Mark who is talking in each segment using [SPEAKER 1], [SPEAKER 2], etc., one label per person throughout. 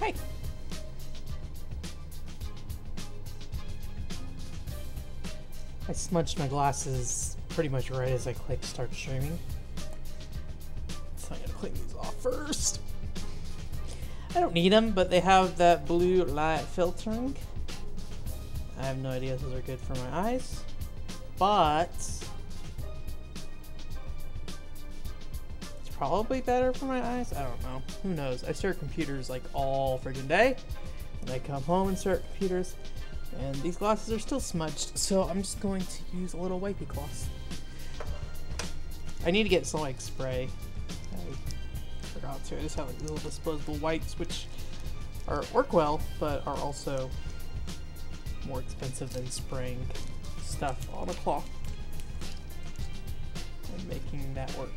[SPEAKER 1] Hey. I smudged my glasses pretty much right as I clicked start streaming. So I'm gonna clean these off first. I don't need them, but they have that blue light filtering. I have no idea if those are good for my eyes, but it's probably better for my eyes. I don't know. Who knows? I stare at computers like all friggin' day, and I come home and stare at computers, and these glasses are still smudged, so I'm just going to use a little wipey cloth. I need to get some like spray. I forgot to. I just have like little disposable wipes, which work well, but are also more expensive than spraying stuff on a cloth and making that work.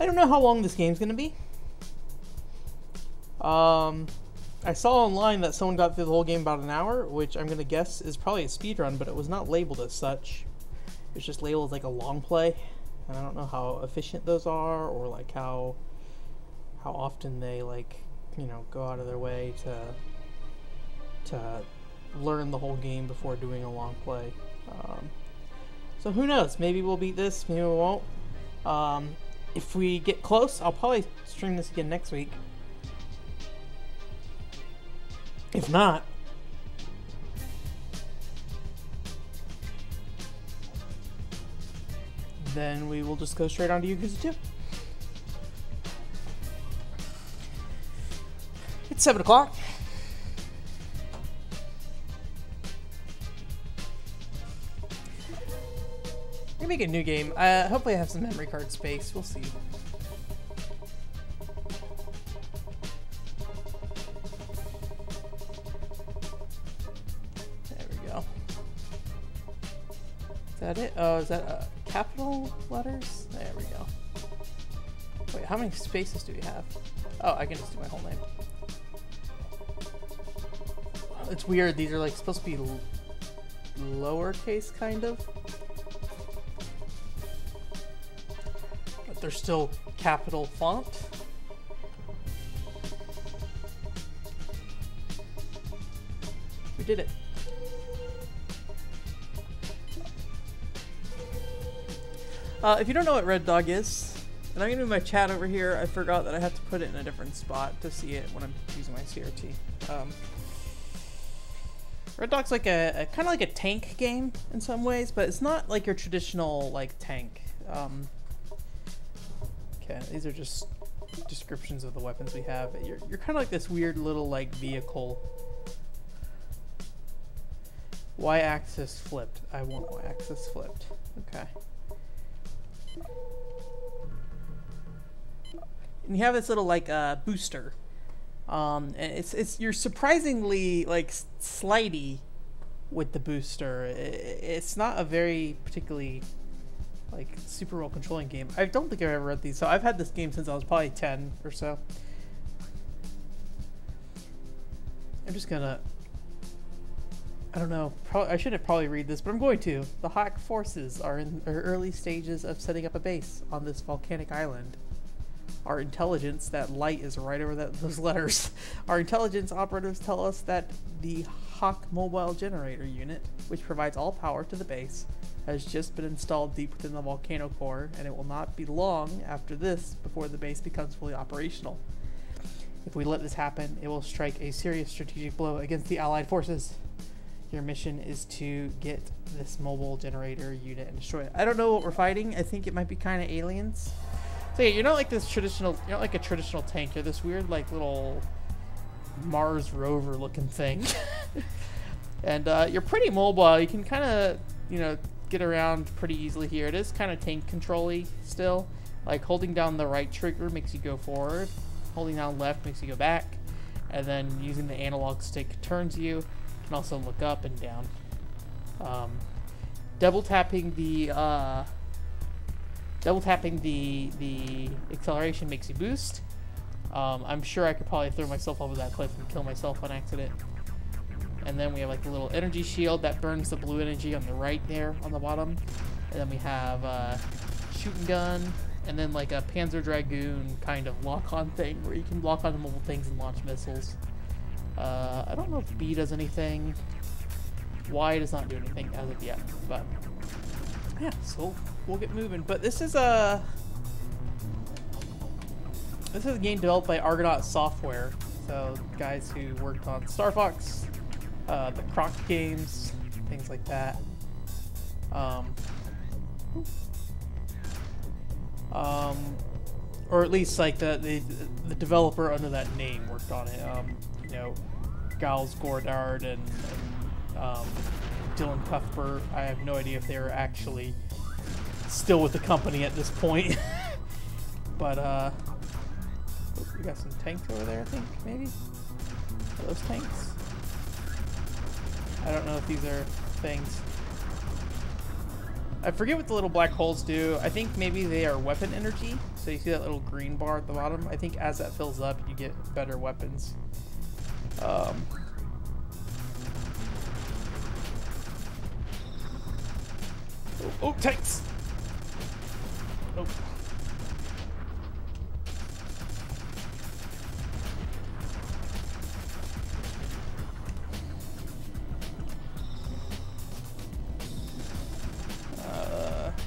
[SPEAKER 1] I don't know how long this game's gonna be. I saw online that someone got through the whole game about an hour, which I'm gonna guess is probably a speed run, but it was not labeled as such. It's just labeled as like a long play, and I don't know how efficient those are, or like how often they like, you know, go out of their way to learn the whole game before doing a long play. So who knows? Maybe we'll beat this, maybe we won't. If we get close, I'll probably stream this again next week. If not, then we will just go straight on to Yakuza 2. It's 7 o'clock. I'm gonna make a new game. Hopefully I have some memory card space. We'll see. There we go. Is that it? Oh, is that capital letters? There we go. Wait, how many spaces do we have? Oh, I can just do my whole name. It's weird. These are like supposed to be lowercase, kind of. They're still capital font. We did it. If you don't know what Red Dog is, and I'm gonna move my chat over here, I forgot that I have to put it in a different spot to see it when I'm using my CRT. Red Dog's like a kind of like a tank game in some ways, but it's not like your traditional like tank. Okay, these are just descriptions of the weapons we have. You're kind of like this weird little like vehicle. Y-axis flipped. I want Y-axis flipped. Okay. And you have this little like booster. And you're surprisingly like slidey with the booster. It's not a very particularly like super well controlling game. I don't think I've ever read these, so I've had this game since I was probably 10 or so. I'm just gonna, I don't know, I shouldn't probably read this, but I'm going to. The Hawk forces are in their early stages of setting up a base on this volcanic island. Our intelligence, that light is right over those letters. Our intelligence operatives tell us that the Hawk mobile generator unit, which provides all power to the base, has just been installed deep within the volcano core, and it will not be long after this before the base becomes fully operational. If we let this happen, it will strike a serious strategic blow against the Allied forces. Your mission is to get this mobile generator unit and destroy it. I don't know what we're fighting. I think it might be kind of aliens. So yeah, you're not like this traditional, you're not like a traditional tank. You're this weird like little Mars rover looking thing. And you're pretty mobile. You can kind of, you know, get around pretty easily here. It is kind of tank control-y still. Like holding down the right trigger makes you go forward. Holding down left makes you go back. And then using the analog stick turns you. You can also look up and down. Double tapping the acceleration makes you boost. I'm sure I could probably throw myself over that cliff and kill myself on accident. And then we have like a little energy shield that burns the blue energy on the right there on the bottom. And then we have shooting gun, and then like a Panzer Dragoon kind of lock-on thing where you can lock on multiple things and launch missiles. I don't know if B does anything. Y does not do anything as of yet, but yeah, so we'll get moving. But this is a game developed by Agronaut Software, so guys who worked on Star Fox, the Croc games, things like that. Or at least like the developer under that name worked on it. You know, Giles Gordard and Dylan Cuthbert. I have no idea if they're actually still with the company at this point. But we got some tanks over there, I think, maybe? Are those tanks? I don't know if these are things. I forget what the little black holes do. I think maybe they are weapon energy. So you see that little green bar at the bottom? I think as that fills up, you get better weapons. Oh, tanks! Oh.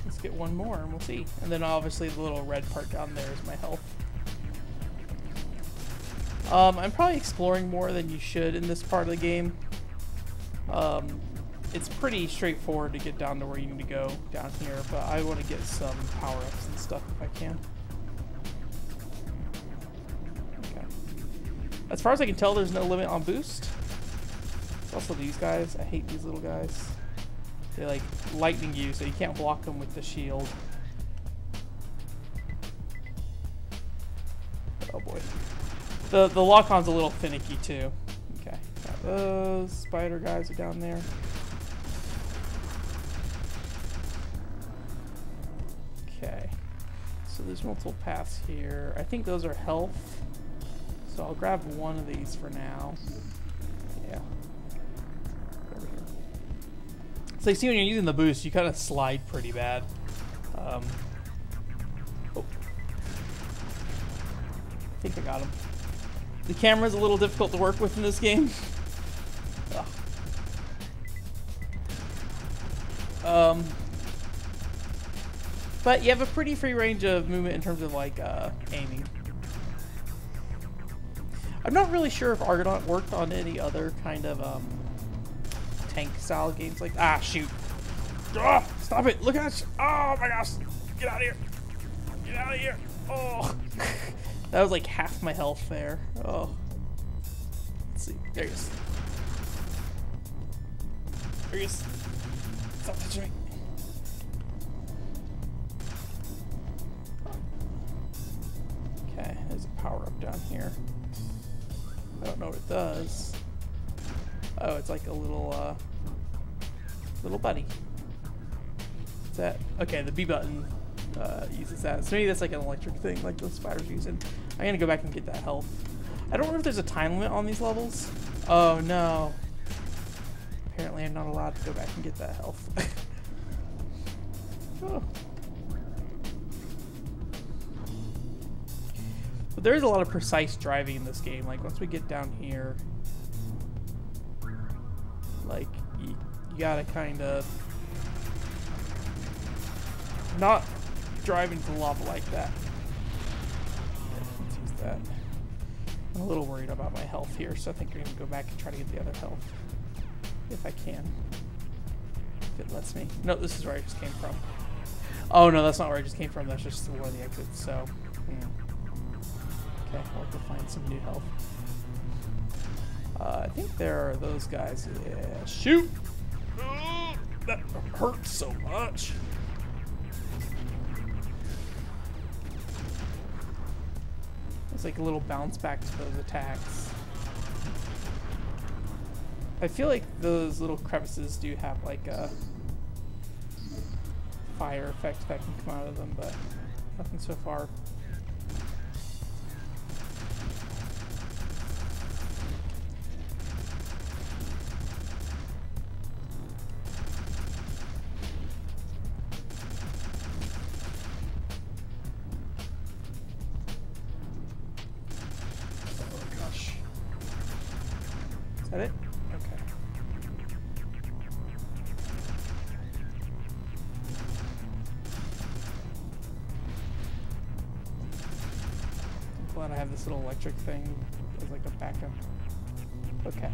[SPEAKER 1] Let's get one more and we'll see. And then obviously the little red part down there is my health. I'm probably exploring more than you should in this part of the game. It's pretty straightforward to get down to where you need to go down here, but I want to get some power-ups and stuff if I can. Okay. As far as I can tell, there's no limit on boost. There's also these guys. I hate these little guys. They like lightning you, so you can't block them with the shield. Oh boy. The lock-on's a little finicky too. Okay, got those spider guys are down there. Okay, so there's multiple paths here. I think those are health, so I'll grab one of these for now. Yeah. Over here. So you see when you're using the boost, you kind of slide pretty bad. Oh. I think I got him. The camera's a little difficult to work with in this game. But you have a pretty free range of movement in terms of like aiming. I'm not really sure if Argonaut worked on any other kind of tank style games like shoot. Ah, stop it! Look at it! Oh my gosh! Get out of here! Get out of here! Oh, that was like half my health there. Oh, let's see. There he is. There he is. Stop touching me. Okay, there's a power up down here. I don't know what it does. Oh, it's like a little little buddy. What's that? Okay, the B button uses that. So maybe that's like an electric thing, like those spiders using. I'm gonna go back and get that health. I don't know if there's a time limit on these levels. Oh no. Apparently I'm not allowed to go back and get that health. Oh. But there's a lot of precise driving in this game. Like once we get down here, like you gotta kind of not drive into the lava like that. Okay, let's use that. I'm a little worried about my health here, so I think I'm gonna go back and try to get the other health if I can. If it lets me. No, this is where I just came from. Oh no, that's not where I just came from. That's just one of the exits. So, okay, I'll have to find some new health. I think there are those guys. Yeah, shoot! Oh, that hurts so much. It's like a little bounce back to those attacks. I feel like those little crevices do have like a fire effect that can come out of them, but nothing so far. that it? Okay. I'm glad I have this little electric thing as like a backup. Okay.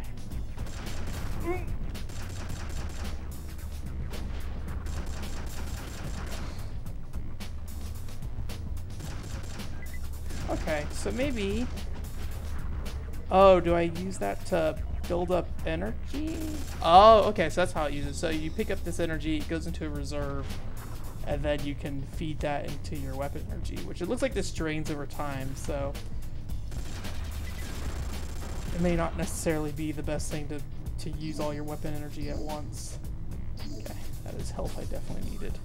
[SPEAKER 1] Okay, so maybe... Oh, do I use that to build up energy? Oh, okay, so that's how it uses. So you pick up this energy, it goes into a reserve, and then you can feed that into your weapon energy, which it looks like this drains over time, so... It may not necessarily be the best thing to use all your weapon energy at once. Okay, that is help I definitely needed.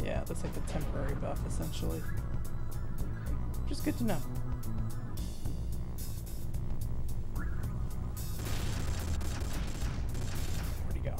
[SPEAKER 1] Yeah, that's like a temporary buff, essentially. Which is good to know. Where'd he go?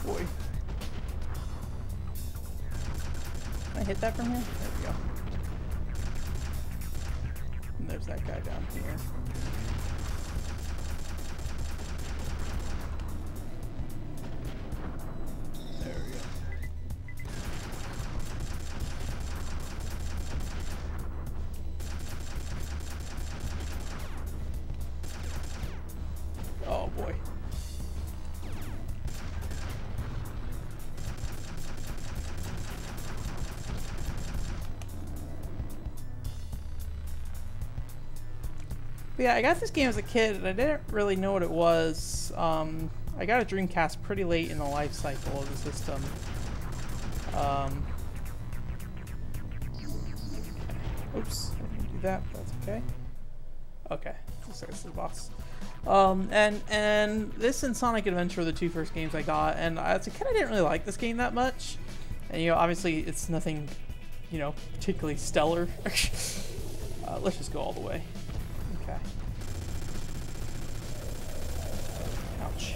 [SPEAKER 1] Boy. Can I hit that from here? There we go. And there's that guy down here. There we go. Oh boy. But yeah, I got this game as a kid, and I didn't really know what it was. I got a Dreamcast pretty late in the life cycle of the system. Oops, I didn't do that, but that's okay. Okay, looks like this is the boss. And this and Sonic Adventure were the two first games I got, and as a kid I didn't really like this game that much. And you know, obviously it's nothing, you know, particularly stellar. Let's just go all the way. Okay. Ouch.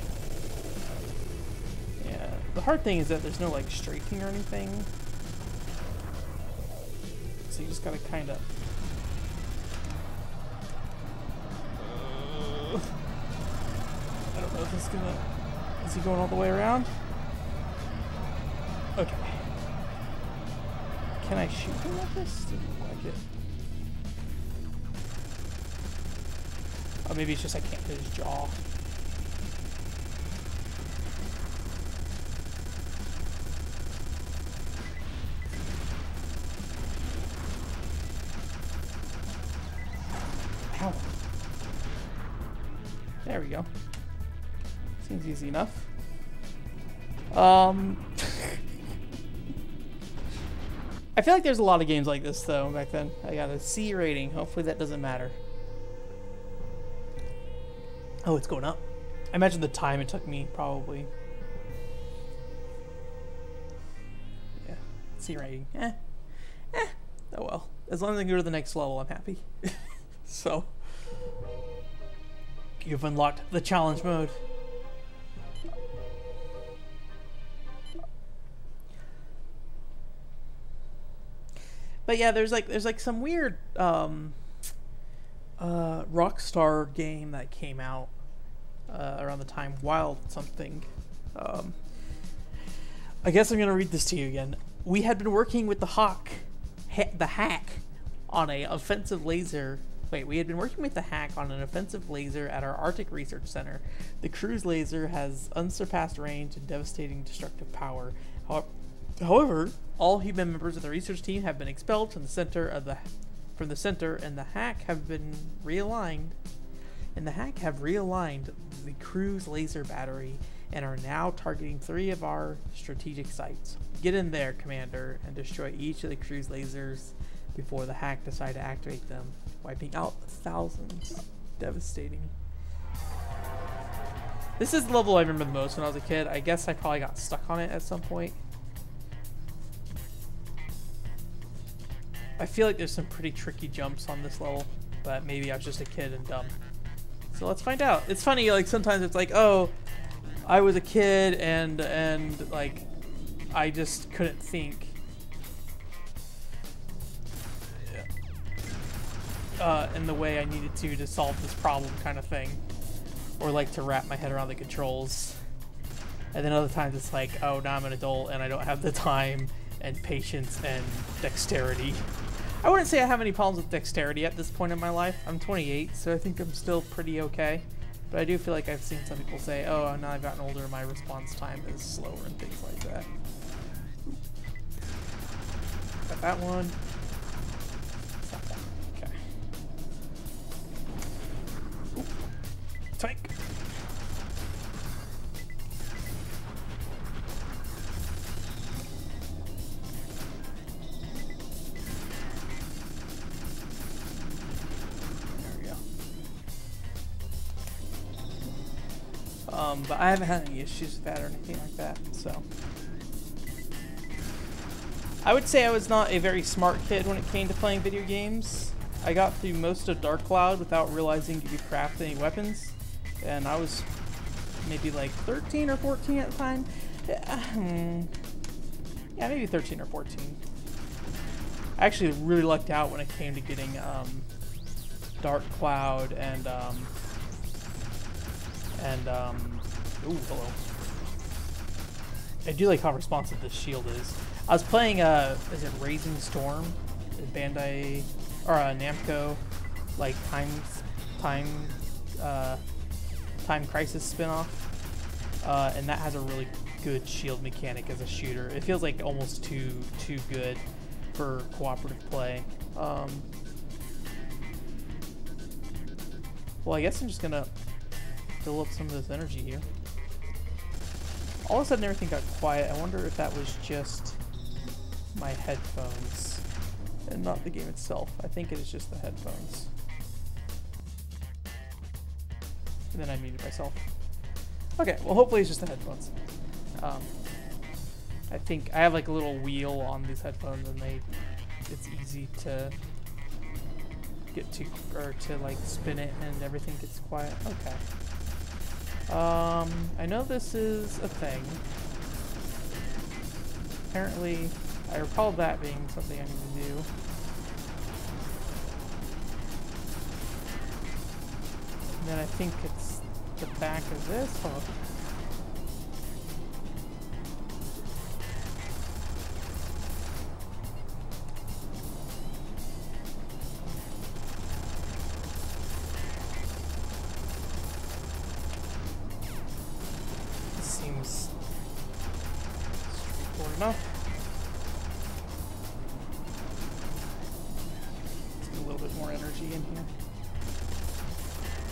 [SPEAKER 1] Yeah, the hard thing is that there's no like strafing or anything. So you just gotta kinda... I don't know if it's gonna... Is he going all the way around? Okay. Can I shoot him with this? Doesn't look like it. Oh, maybe it's just I can't hit his jaw. Ow. There we go. Seems easy enough. I feel like there's a lot of games like this though back then. I got a C rating. Hopefully that doesn't matter. Oh, it's going up. I imagine the time it took me, probably. Yeah, C rating. Oh well. As long as I can go to the next level, I'm happy. So, you've unlocked the challenge mode. But yeah, there's like some weird Rockstar game that came out around the time Wild something. I guess I'm gonna read this to you again. We had been working with the hack on an offensive laser. Wait, we had been working with the hack on an offensive laser at our Arctic Research Center. The cruise laser has unsurpassed range and devastating destructive power. However, all human members of the research team have been expelled from the center, and the hack have been realigned. and the hack have realigned the cruise laser battery and are now targeting 3 of our strategic sites. Get in there, Commander, and destroy each of the cruise lasers before the hack decide to activate them, wiping out thousands. Devastating. This is the level I remember the most when I was a kid. I guess I probably got stuck on it at some point. I feel like there's some pretty tricky jumps on this level, but maybe I was just a kid and dumb. So let's find out. It's funny, like sometimes it's like, oh, I was a kid and like I just couldn't think. In the way I needed to solve this problem kind of thing. Or like to wrap my head around the controls. And then other times it's like, oh, now I'm an adult and I don't have the time and patience and dexterity. I wouldn't say I have any problems with dexterity at this point in my life. I'm 28, so I think I'm still pretty okay. But I do feel like I've seen some people say, oh, now I've gotten older, my response time is slower and things like that. Got that one. Stop that. Okay. Ooh. Tank. But I haven't had any issues with that or anything like that, so. I would say I was not a very smart kid when it came to playing video games. I got through most of Dark Cloud without realizing you could craft any weapons, and I was maybe like 13 or 14 at the time. Yeah, maybe 13 or 14. I actually really lucked out when it came to getting Dark Cloud and ooh, hello. I do like how responsive this shield is. I was playing, is it Raising Storm? Bandai, or Namco, like Time Crisis spinoff. And that has a really good shield mechanic as a shooter. It feels like almost too good for cooperative play. Well, I guess I'm just gonna fill up some of this energy here. All of a sudden everything got quiet. I wonder if that was just my headphones and not the game itself. I think it is just the headphones. And then I muted myself. Okay, well hopefully it's just the headphones. I think I have like a little wheel on these headphones and it's easy to get to, or to like spin it and everything gets quiet. Okay. I know this is a thing. Apparently, I recall that being something I need to do. And then I think it's the back of this. Hold on. Enough. Let's get a little bit more energy in here.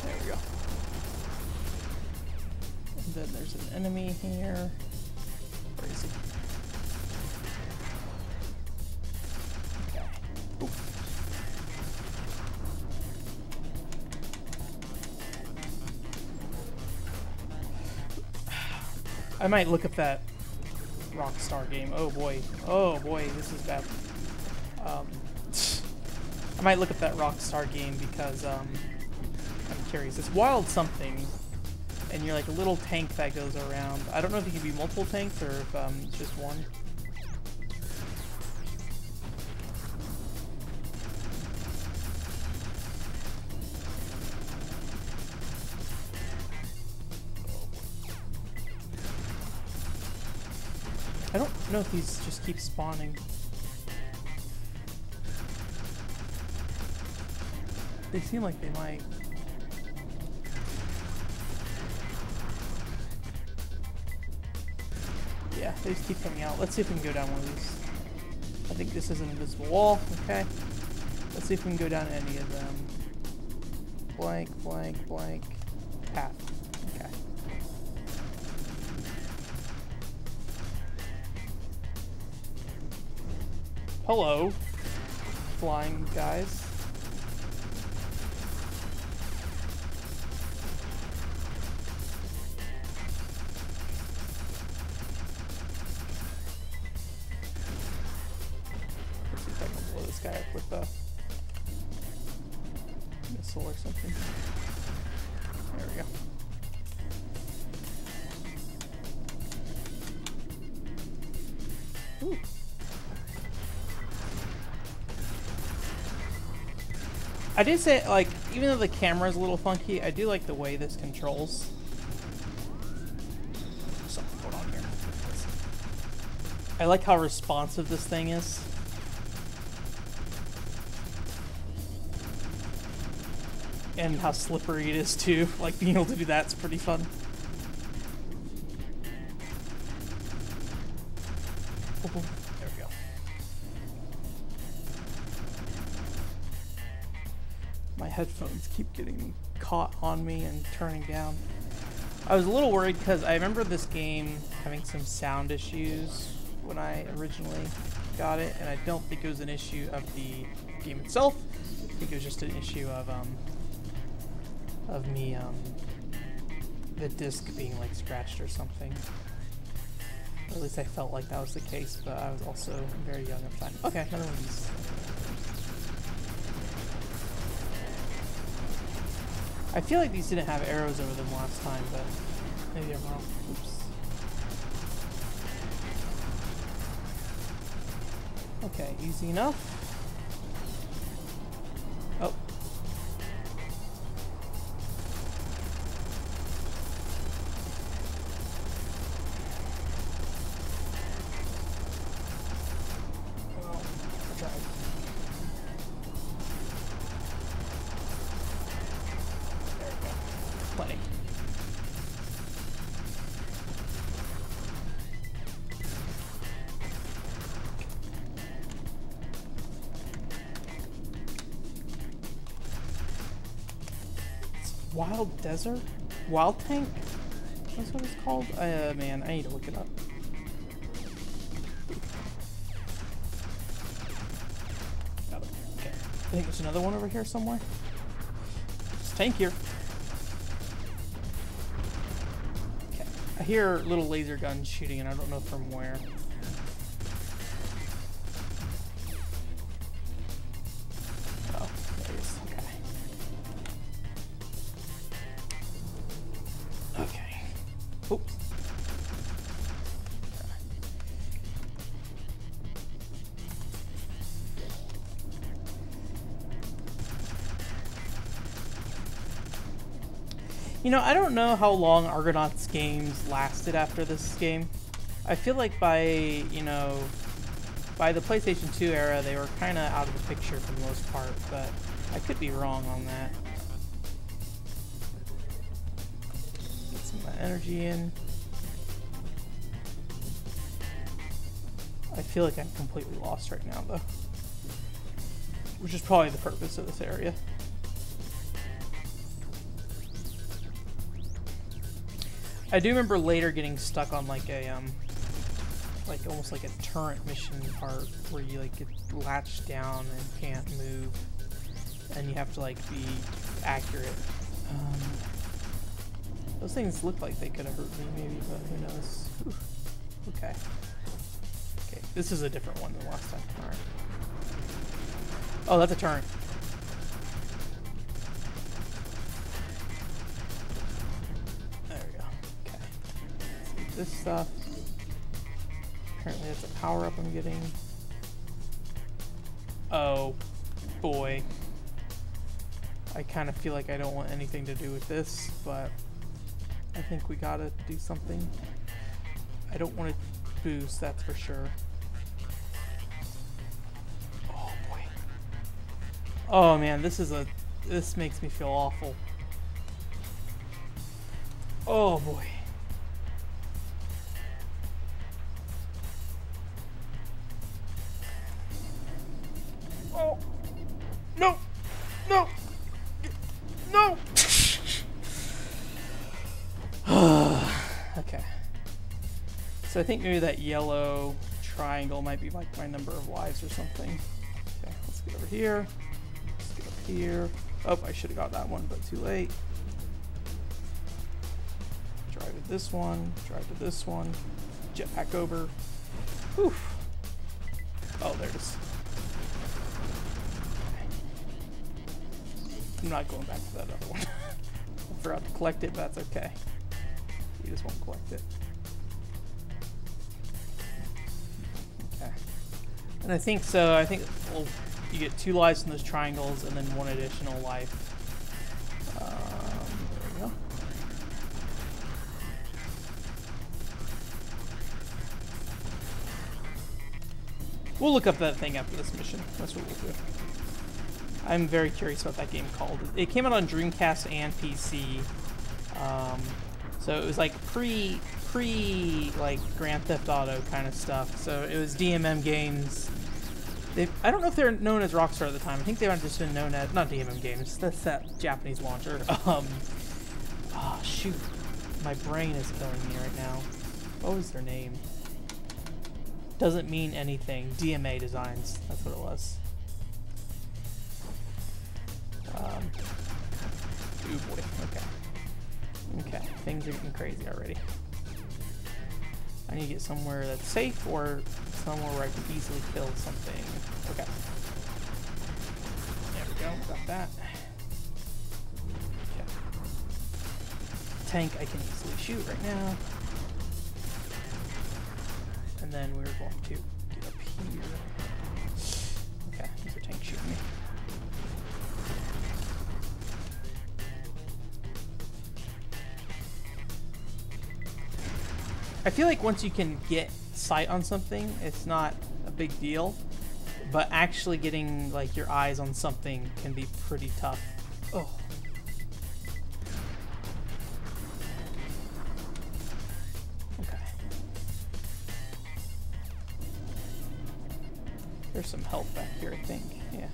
[SPEAKER 1] There we go. And then there's an enemy here. Where is he? Okay. Ooh. I might look up that Rockstar game. Oh boy, this is bad. I might look up that Rockstar game because I'm curious. It's Wild something, and you're like a little tank that goes around. I don't know if you can be multiple tanks or if it's just one. I don't know if these just keep spawning. They seem like they might. Yeah, they just keep coming out. Let's see if we can go down one of these. I think this is an invisible wall. Okay. Let's see if we can go down any of them. blank, blank, blank. Path. Okay. Hello, flying guys. Let's see if I can blow this guy up with a missile or something. There we go. Ooh. I did say, like, even though the camera's a little funky, I do like the way this controls. There's something going on here. I like how responsive this thing is. And how slippery it is too. Like, being able to do that's pretty fun. Boom, boom. There we go. My headphones keep getting caught on me and turning down. I was a little worried because I remember this game having some sound issues when I originally got it, and I don't think it was an issue of the game itself. I think it was just an issue of me, the disc being like scratched or something. Or at least I felt like that was the case, but I was also very young at the time. Okay, another one of these. I feel like these didn't have arrows over them last time, but maybe I'm wrong. Oops. Okay, easy enough. Oh. Well, I tried. There we go. Plenty. Wild Desert? Wild Tank? That's what it's called? Man, I need to look it up. Got it. Okay. I think there's another one over here somewhere. There's a tank here. Okay. I hear little laser guns shooting, and I don't know from where. Oh, there he is. Okay. Okay. Oops. You know, I don't know how long Argonaut's games lasted after this game. I feel like by the PlayStation 2 era, they were kind of out of the picture for the most part, but I could be wrong on that. Get some of my energy in. I feel like I'm completely lost right now, though. Which is probably the purpose of this area. I do remember later getting stuck on like a like almost like a turret mission part where you like get latched down and can't move, and you have to like be accurate. Those things look like they could have hurt me maybe, but who knows. Whew. Okay. Okay, this is a different one than last time. All right. Oh, that's a turret. This stuff. Apparently that's a power up I'm getting. Oh boy. I kind of feel like I don't want anything to do with this, but I think we gotta do something. I don't want to boost, that's for sure. Oh boy. Oh man, this makes me feel awful. Oh boy. Oh, no, no, no. So I think maybe that yellow triangle might be like my number of lives or something. Okay, let's get over here. Let's get up here. Oh, I should have got that one, but too late. Drive to this one. Drive to this one. Jetpack over. Whew. Oh, there it is. I'm not going back to that other one. I forgot to collect it, but that's okay. You just won't collect it. Okay. And I think so. I think you get 2 lives from those triangles and then 1 additional life. There we go. We'll look up that thing after this mission. That's what we'll do. I'm very curious about that game called. It came out on Dreamcast and PC. So it was like pre like Grand Theft Auto kind of stuff. So it was DMM Games. I don't know if they're known as Rockstar at the time. I think they might have just been known as, not DMM Games. That's that Japanese launcher. Oh shoot, my brain is killing me right now. What was their name? Doesn't mean anything. DMA Designs. That's what it was. Oh boy. Okay. Okay. Things are getting crazy already. I need to get somewhere that's safe or somewhere where I can easily kill something. Okay. There we go. Got that. Okay. Tank I can easily shoot right now. And then we're going to get up here. Okay, there's a tank shooting me. I feel like once you can get sight on something, it's not a big deal. But actually getting like your eyes on something can be pretty tough. Oh. There's some health back here, I think. Yeah.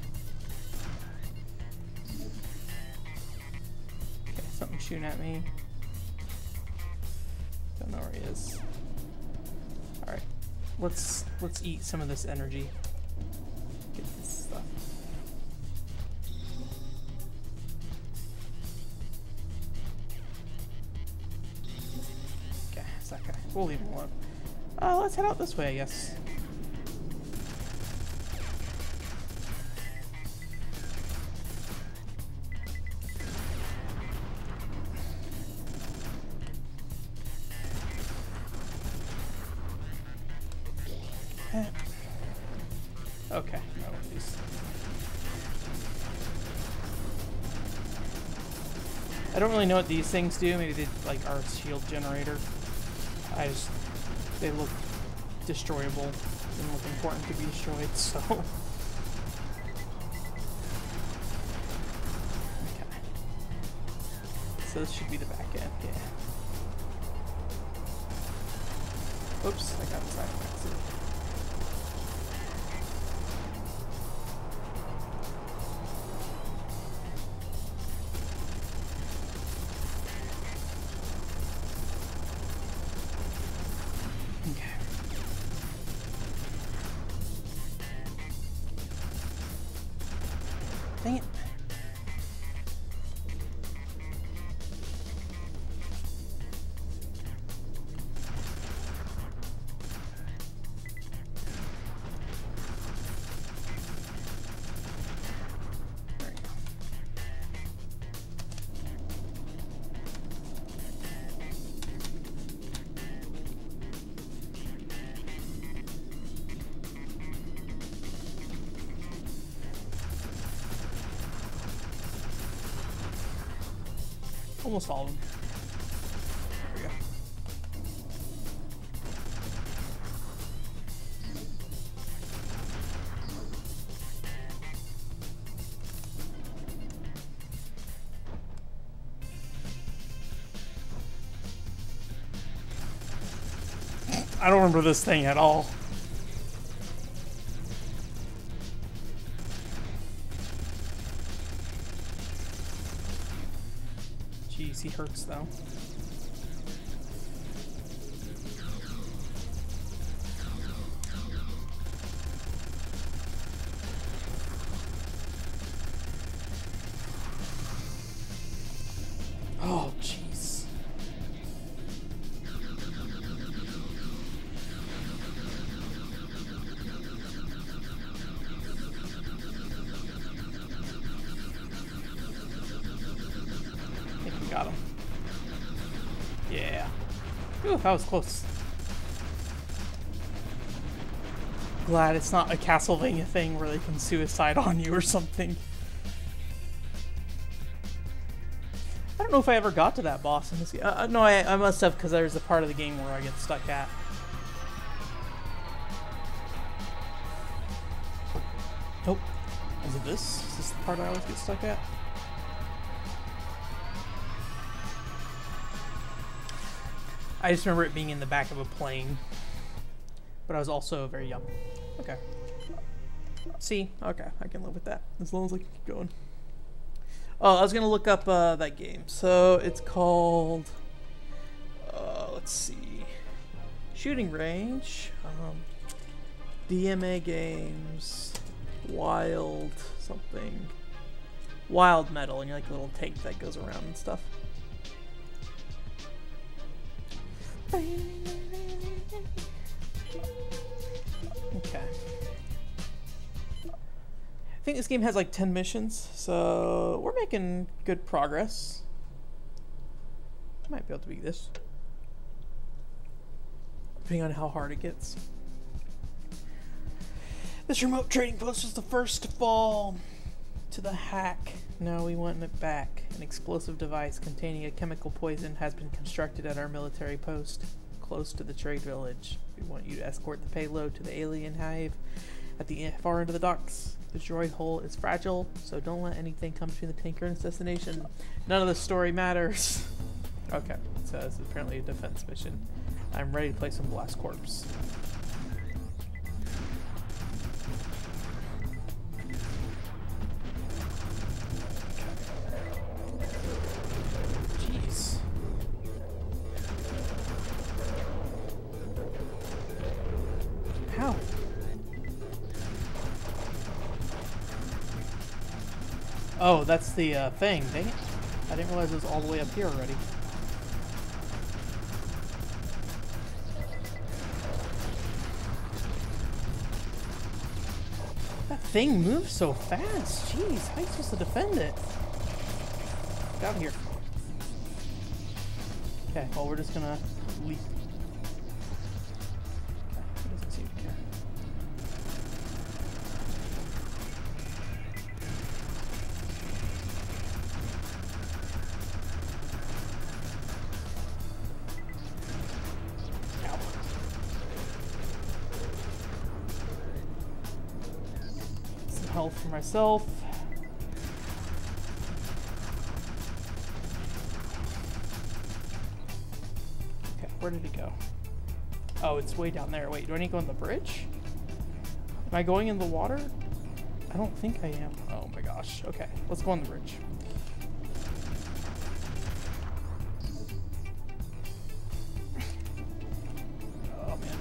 [SPEAKER 1] Okay, something shooting at me. Don't know where he is. All right, let's eat some of this energy. Get this stuff. Okay, it's that guy. We'll leave him alone. Let's head out this way, I guess. Okay, no one of these. I don't really know what these things do. Maybe they like our shield generator. They look destroyable and look important to be destroyed, so. Okay. So this should be the back end, yeah. Oops, I got inside of accident. Dang it. There you go. Almost all of them. There we go. I don't remember this thing at all. Jeez, he hurts though. Ooh, that was close. Glad it's not a Castlevania thing where they can suicide on you or something. I don't know if I ever got to that boss in this game. No, I must have, because there's a part of the game where I get stuck at. Nope. Is it this? Is this the part I always get stuck at? I just remember it being in the back of a plane. But I was also very young. Okay. See? Okay, I can live with that. As long as I keep going. Oh, I was gonna look up that game. So it's called let's see. Shooting Range. DMA Games. Wild something. Wild Metal, and you're like a little tank that goes around and stuff. Okay. I think this game has like 10 missions, so we're making good progress. Might be able to beat this. Depending on how hard it gets. This remote trading post was the first to fall to the hack. Now we want it back. An explosive device containing a chemical poison has been constructed at our military post, close to the trade village. We want you to escort the payload to the alien hive at the far end of the docks. The droid hull is fragile, so don't let anything come between the tanker and its destination. None of the story matters. Okay, so this is apparently a defense mission. I'm ready to play some Blast Corps. Jeez. How? Oh, that's the thing. Dang it. I didn't realize it was all the way up here already. That thing moves so fast. Jeez, how are you supposed to defend it? Get out of here. Okay, well, we're just gonna leap. Okay, he doesn't seem to care. Health for myself. Okay, where did it go? Oh, it's way down there. Wait, do I need to go on the bridge? Am I going in the water? I don't think I am. Oh my gosh. Okay, let's go on the bridge. Oh man.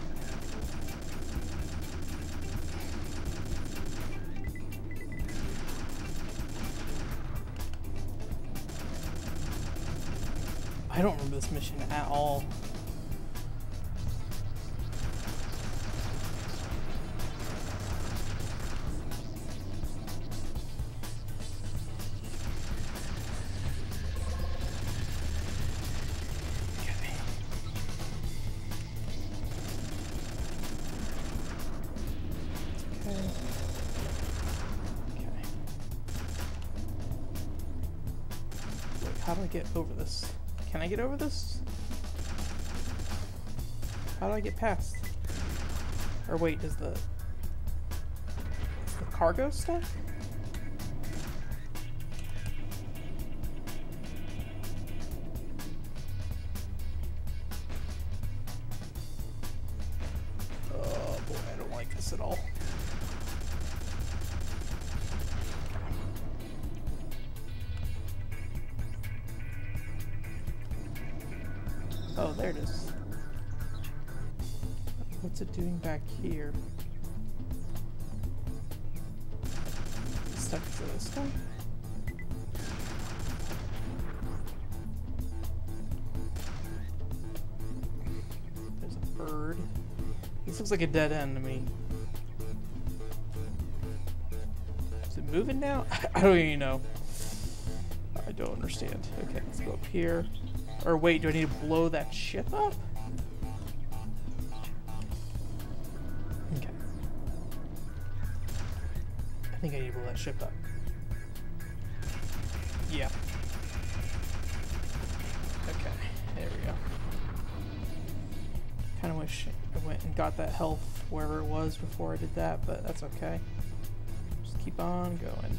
[SPEAKER 1] I don't remember this mission at all. Wait, how do I get over this? Can I get over this? How do I get past? Or wait, is the cargo stuff? Oh boy, I don't like this at all. Oh, there it is. What's it doing back here? It's stuck to this guy? There's a bird. This looks like a dead end to me. Is it moving now? I don't even know. I don't understand. Okay, let's go up here. Or wait, do I need to blow that ship up? think I need to blow that ship up. Yeah. Okay, there we go. Kind of wish I went and got that health wherever it was before I did that, but that's okay. Just keep on going.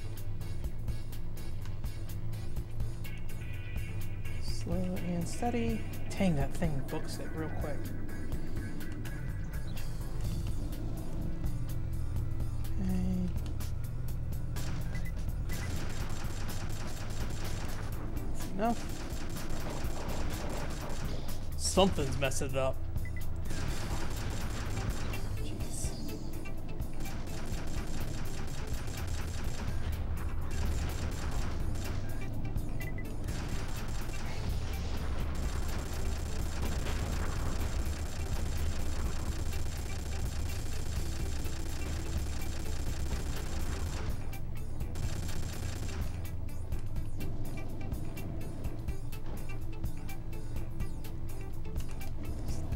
[SPEAKER 1] Slow and steady. Dang, that thing books it real quick. Okay. That's enough. Something's messing it up. Jeez.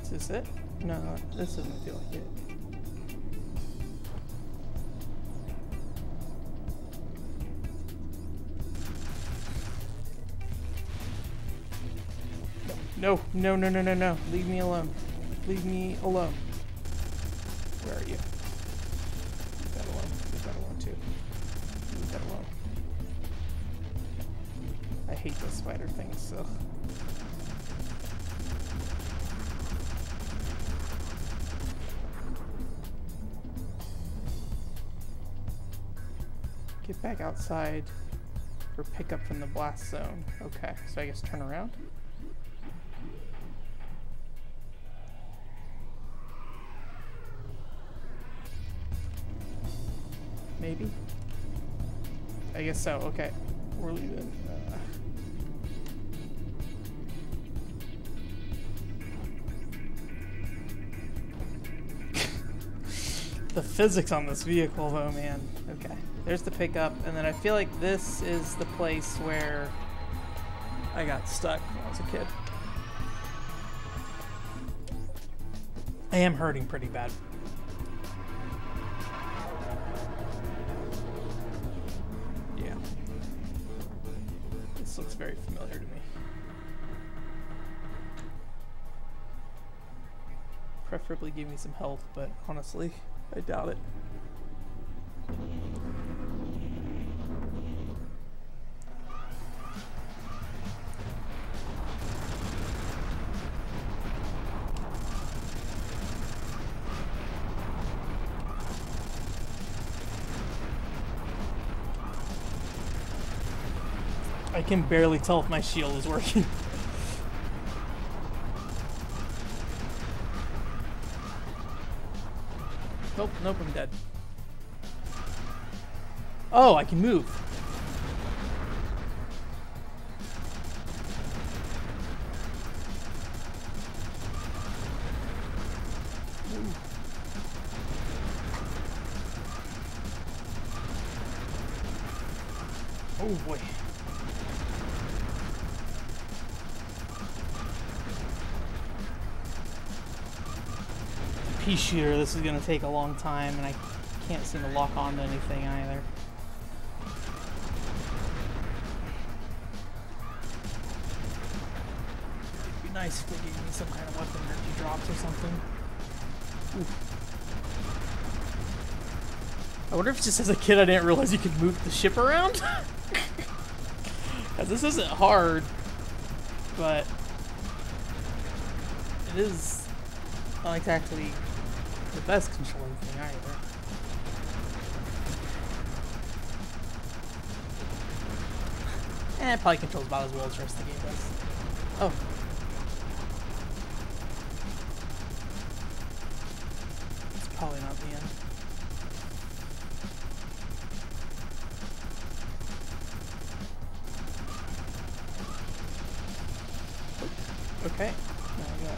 [SPEAKER 1] Is this it? No, this doesn't feel like it. No, no, no, no, no, no. Leave me alone. Leave me alone. Where are you? Leave that alone. Leave that alone too. Leave that alone. I hate those spider things, so. Get back outside or pick up from the blast zone. Okay, so I guess turn around. Maybe? I guess so, okay. We're leaving. The physics on this vehicle though, man. Okay, there's the pickup, and then I feel like this is the place where I got stuck when I was a kid. I am hurting pretty bad. Yeah. This looks very familiar to me. Preferably give me some health, but honestly, I doubt it. I can barely tell if my shield is working. Nope, nope, I'm dead. Oh, I can move. Ooh. Oh boy. Pea shooter, this is gonna take a long time, and I can't seem to lock on to anything either. It'd be nice if they gave me some kind of weapon energy drops or something. Ooh. I wonder if just as a kid I didn't realize you could move the ship around? Because this isn't hard, but it is not exactly the best controlling thing either. It probably controls about as well as the rest of the game does. Oh. It's probably not the end. Okay. Now we got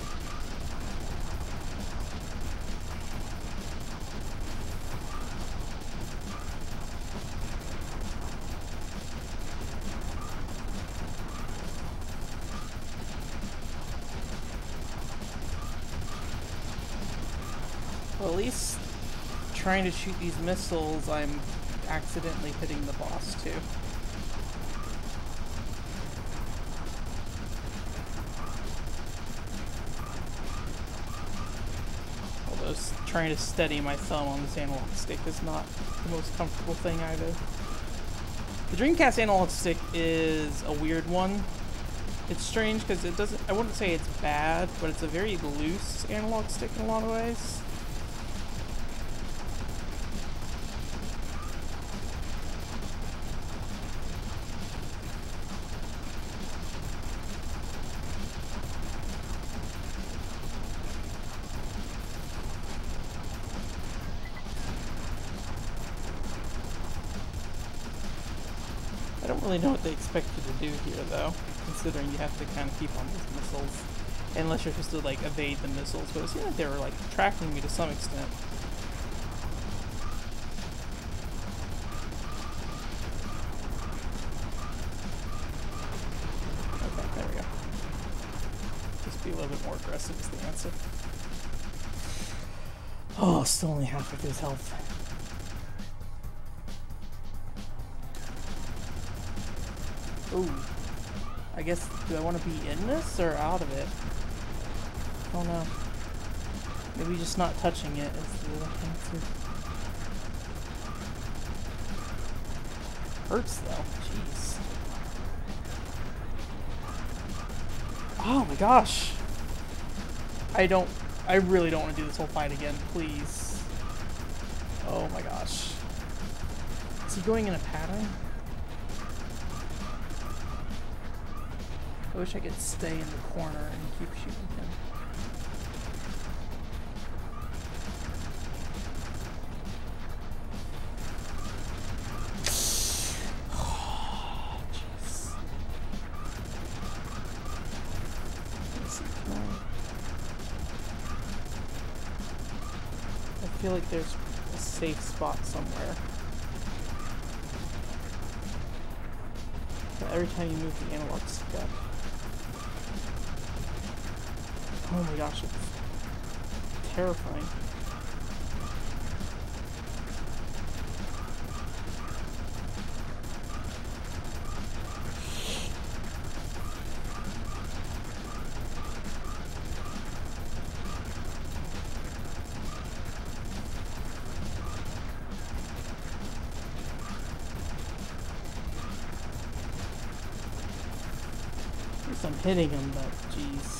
[SPEAKER 1] well, at least trying to shoot these missiles, I'm accidentally hitting the boss too. Although trying to steady my thumb on this analog stick is not the most comfortable thing either. The Dreamcast analog stick is a weird one. It's strange because it doesn't, I wouldn't say it's bad, but it's a very loose analog stick in a lot of ways. I don't really know what they expect you to do here, though, considering you have to kind of keep on these missiles, unless you're supposed to, like, evade the missiles, but it seemed like they were, like, tracking me to some extent. Okay, there we go. Just be a little bit more aggressive is the answer. Oh, still only halfway through his health. Ooh. I guess, do I want to be in this or out of it? I don't know. Maybe just not touching it is the answer. Hurts though. Jeez. Oh my gosh. I really don't want to do this whole fight again, please. Oh my gosh. Is he going in a pattern? I wish I could stay in the corner and keep shooting him. Jeez. Let's see, I feel like there's a safe spot somewhere. But every time you move the analog stick up. Oh my gosh, it's terrifying. At least I'm hitting him, but jeez.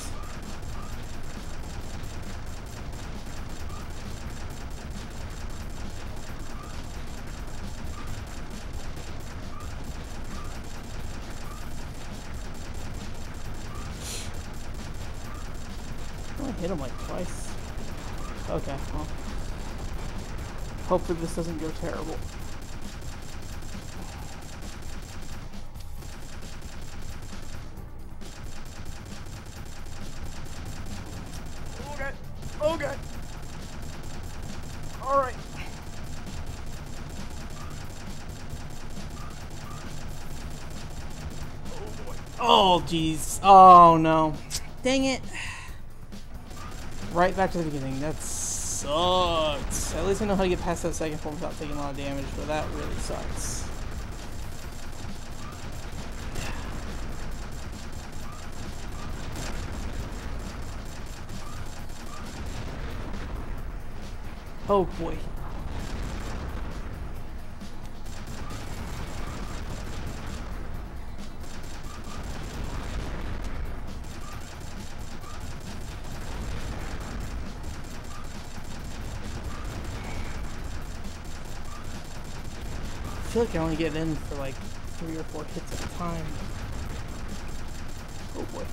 [SPEAKER 1] Hit him like twice. Okay, well. Hopefully this doesn't go terrible. Okay. Okay. Alright. Oh boy. Oh jeez. Oh no. Dang it. Right back to the beginning. That sucks. At least I know how to get past that second form without taking a lot of damage, but that really sucks. Oh boy. I feel like I only get in for like 3 or 4 hits at a time. Oh boy.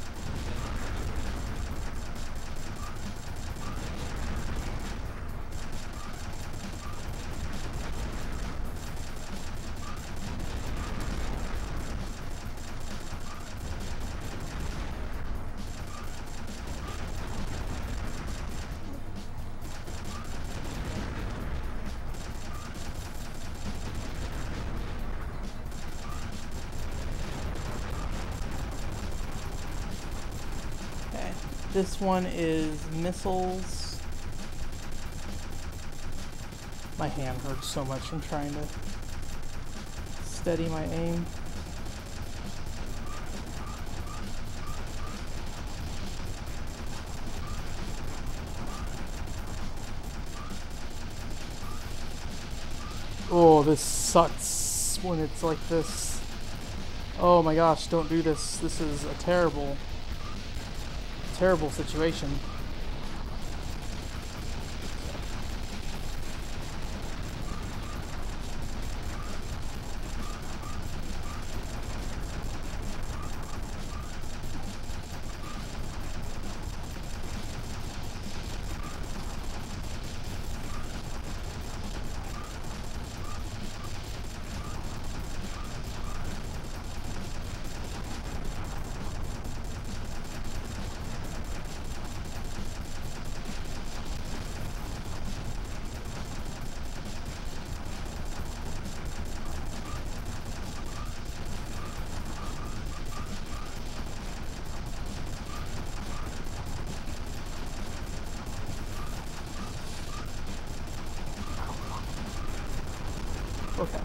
[SPEAKER 1] This one is missiles. My hand hurts so much from trying to steady my aim. Oh, this sucks when it's like this. Oh my gosh, don't do this. This is a terrible, terrible situation. Okay.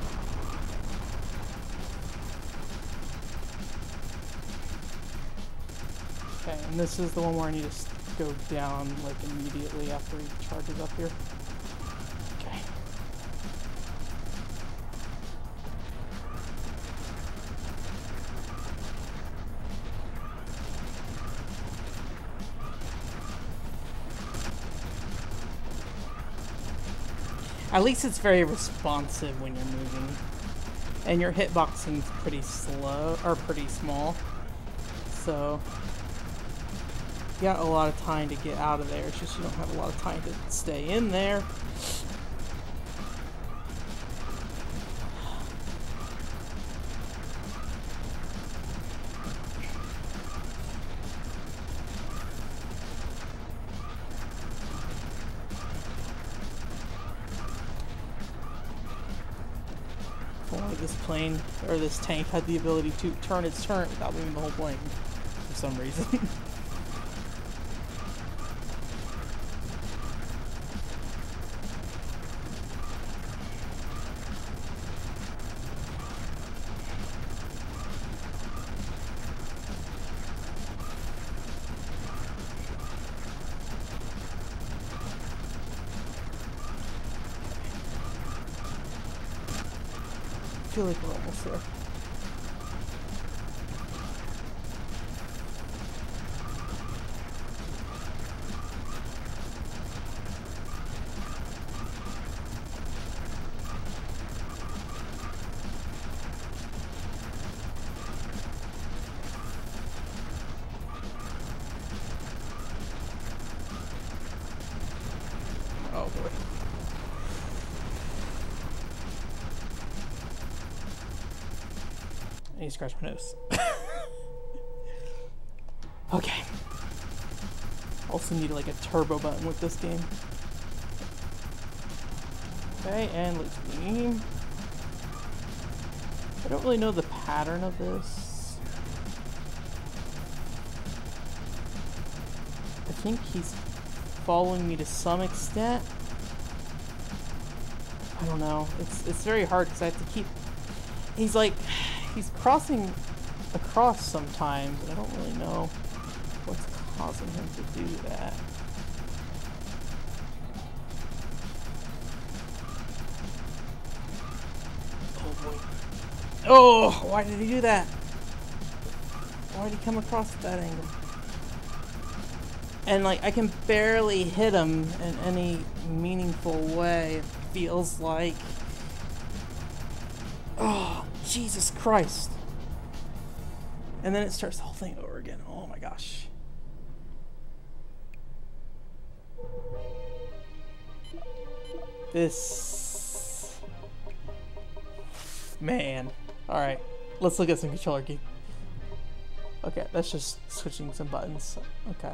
[SPEAKER 1] Okay, and this is the one where I need to go down like immediately after he charges up here. Okay. At least it's very responsive when you're moving. And your hitboxing's pretty slow, or pretty small. So, you got a lot of time to get out of there. It's just you don't have a lot of time to stay in there. Only this plane, or this tank, had the ability to turn its turret without moving the whole plane, for some reason. I feel like we're almost there. Oh boy. I need to scratch my nose. Okay. Also need like a turbo button with this game. Okay, and let's beam. I don't really know the pattern of this. I think he's following me to some extent. I don't know. It's very hard because I have to keep... He's crossing across sometimes, and I don't really know what's causing him to do that. Oh boy. Oh, why did he do that? Why did he come across at that angle? And like, I can barely hit him in any meaningful way, it feels like. Oh, Jesus Christ. And then it starts the whole thing over again. Oh my gosh. This... Man. Alright, let's look at some controller key. Okay, that's just switching some buttons. Okay.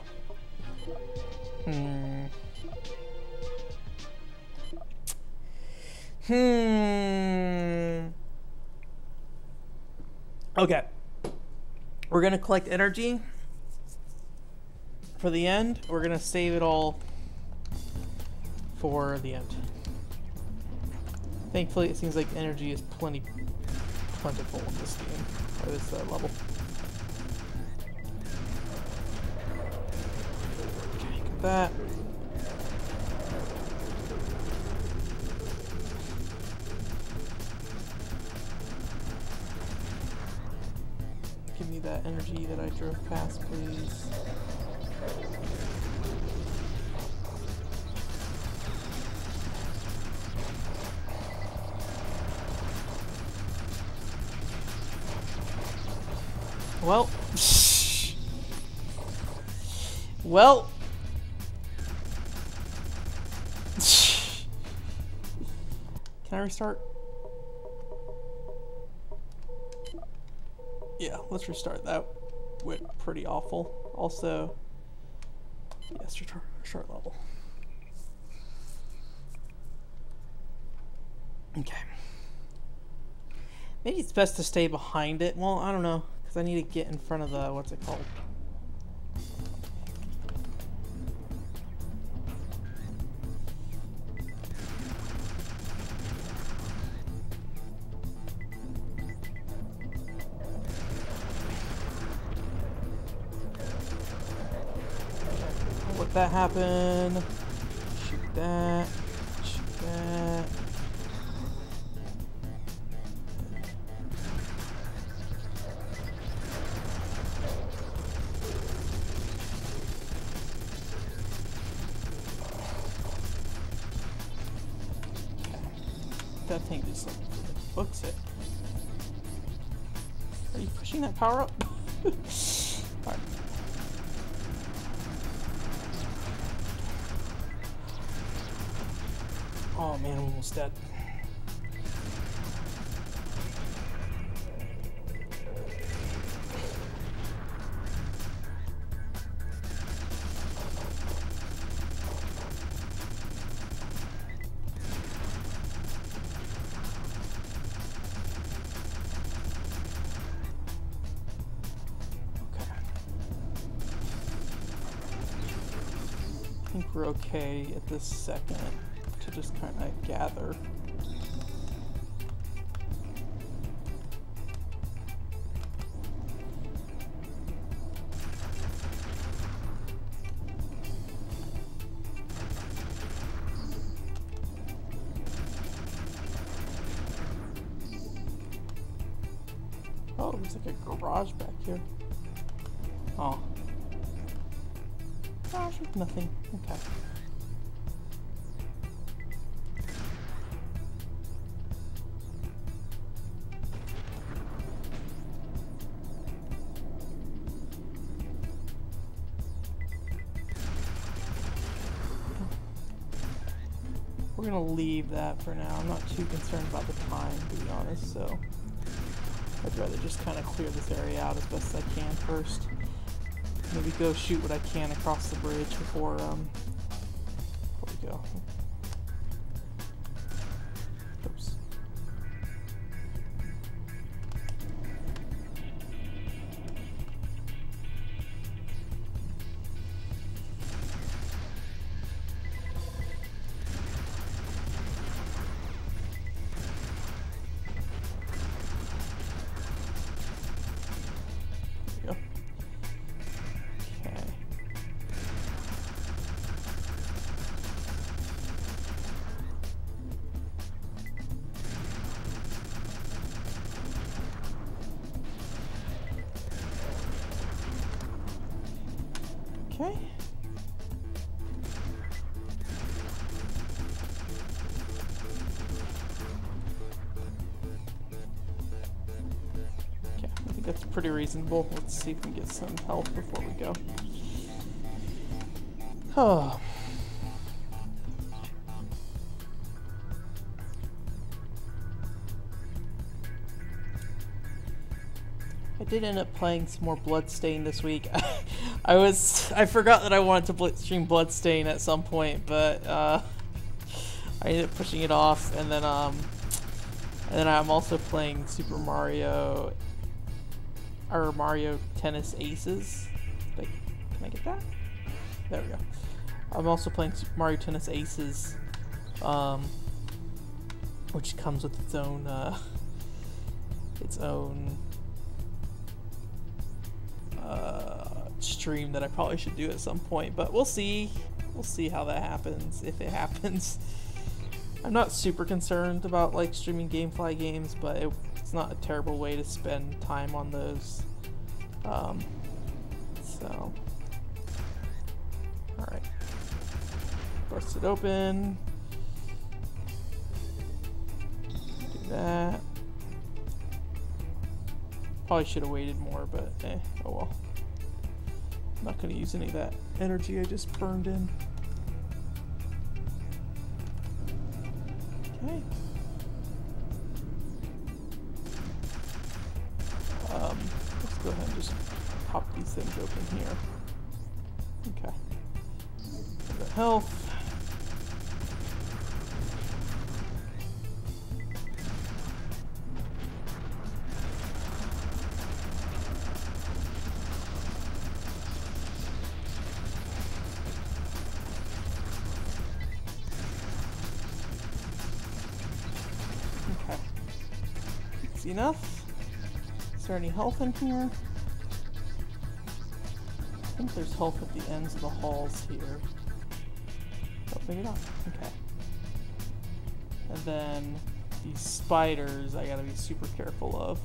[SPEAKER 1] Okay. We're gonna collect energy for the end. We're gonna save it all for the end. Thankfully, it seems like energy is plentiful in this game, or this level. Okay, got that. Give me that energy that I drove past, please. Well, well, can I restart? Yeah, let's restart. That went pretty awful. Also, yes, restart level. Okay. Maybe it's best to stay behind it. Well, I don't know, because I need to get in front of the, what's it called? Let that happen. Shoot that. Shoot that. That thing just like books it. Are you pushing that power up? Alright. Oh man, I'm almost dead. I think we're okay at this second to just kind of gather. Oh, there's like a garage back here. Oh. Gosh, nothing. Okay. We're gonna leave that for now. I'm not too concerned about the time, to be honest, so I'd rather just kind of clear this area out as best as I can first. Maybe go shoot what I can across the bridge before we go. Oops. There we go. Okay. Okay, I think that's pretty reasonable. Let's see if we can get some health before we go. Oh. I did end up playing some more Bloodstain this week. I forgot that I wanted to stream Bloodstain at some point, but I ended up pushing it off, and then I'm also playing Super Mario or Mario Tennis Aces. Can I get that? There we go. I'm also playing Super Mario Tennis Aces, which comes with its own its own stream that I probably should do at some point, but we'll see. We'll see how that happens, if it happens. I'm not super concerned about like streaming GameFly games, but it's not a terrible way to spend time on those. So, all right, bust it open. Do that. Probably should have waited more, but oh well. I'm not going to use any of that energy I just burned in. Okay. Let's go ahead and just pop these things open here. Okay. Got health. Enough. Is there any health in here? I think there's health at the ends of the halls here. Oh, maybe not. Okay. And then these spiders I gotta be super careful of.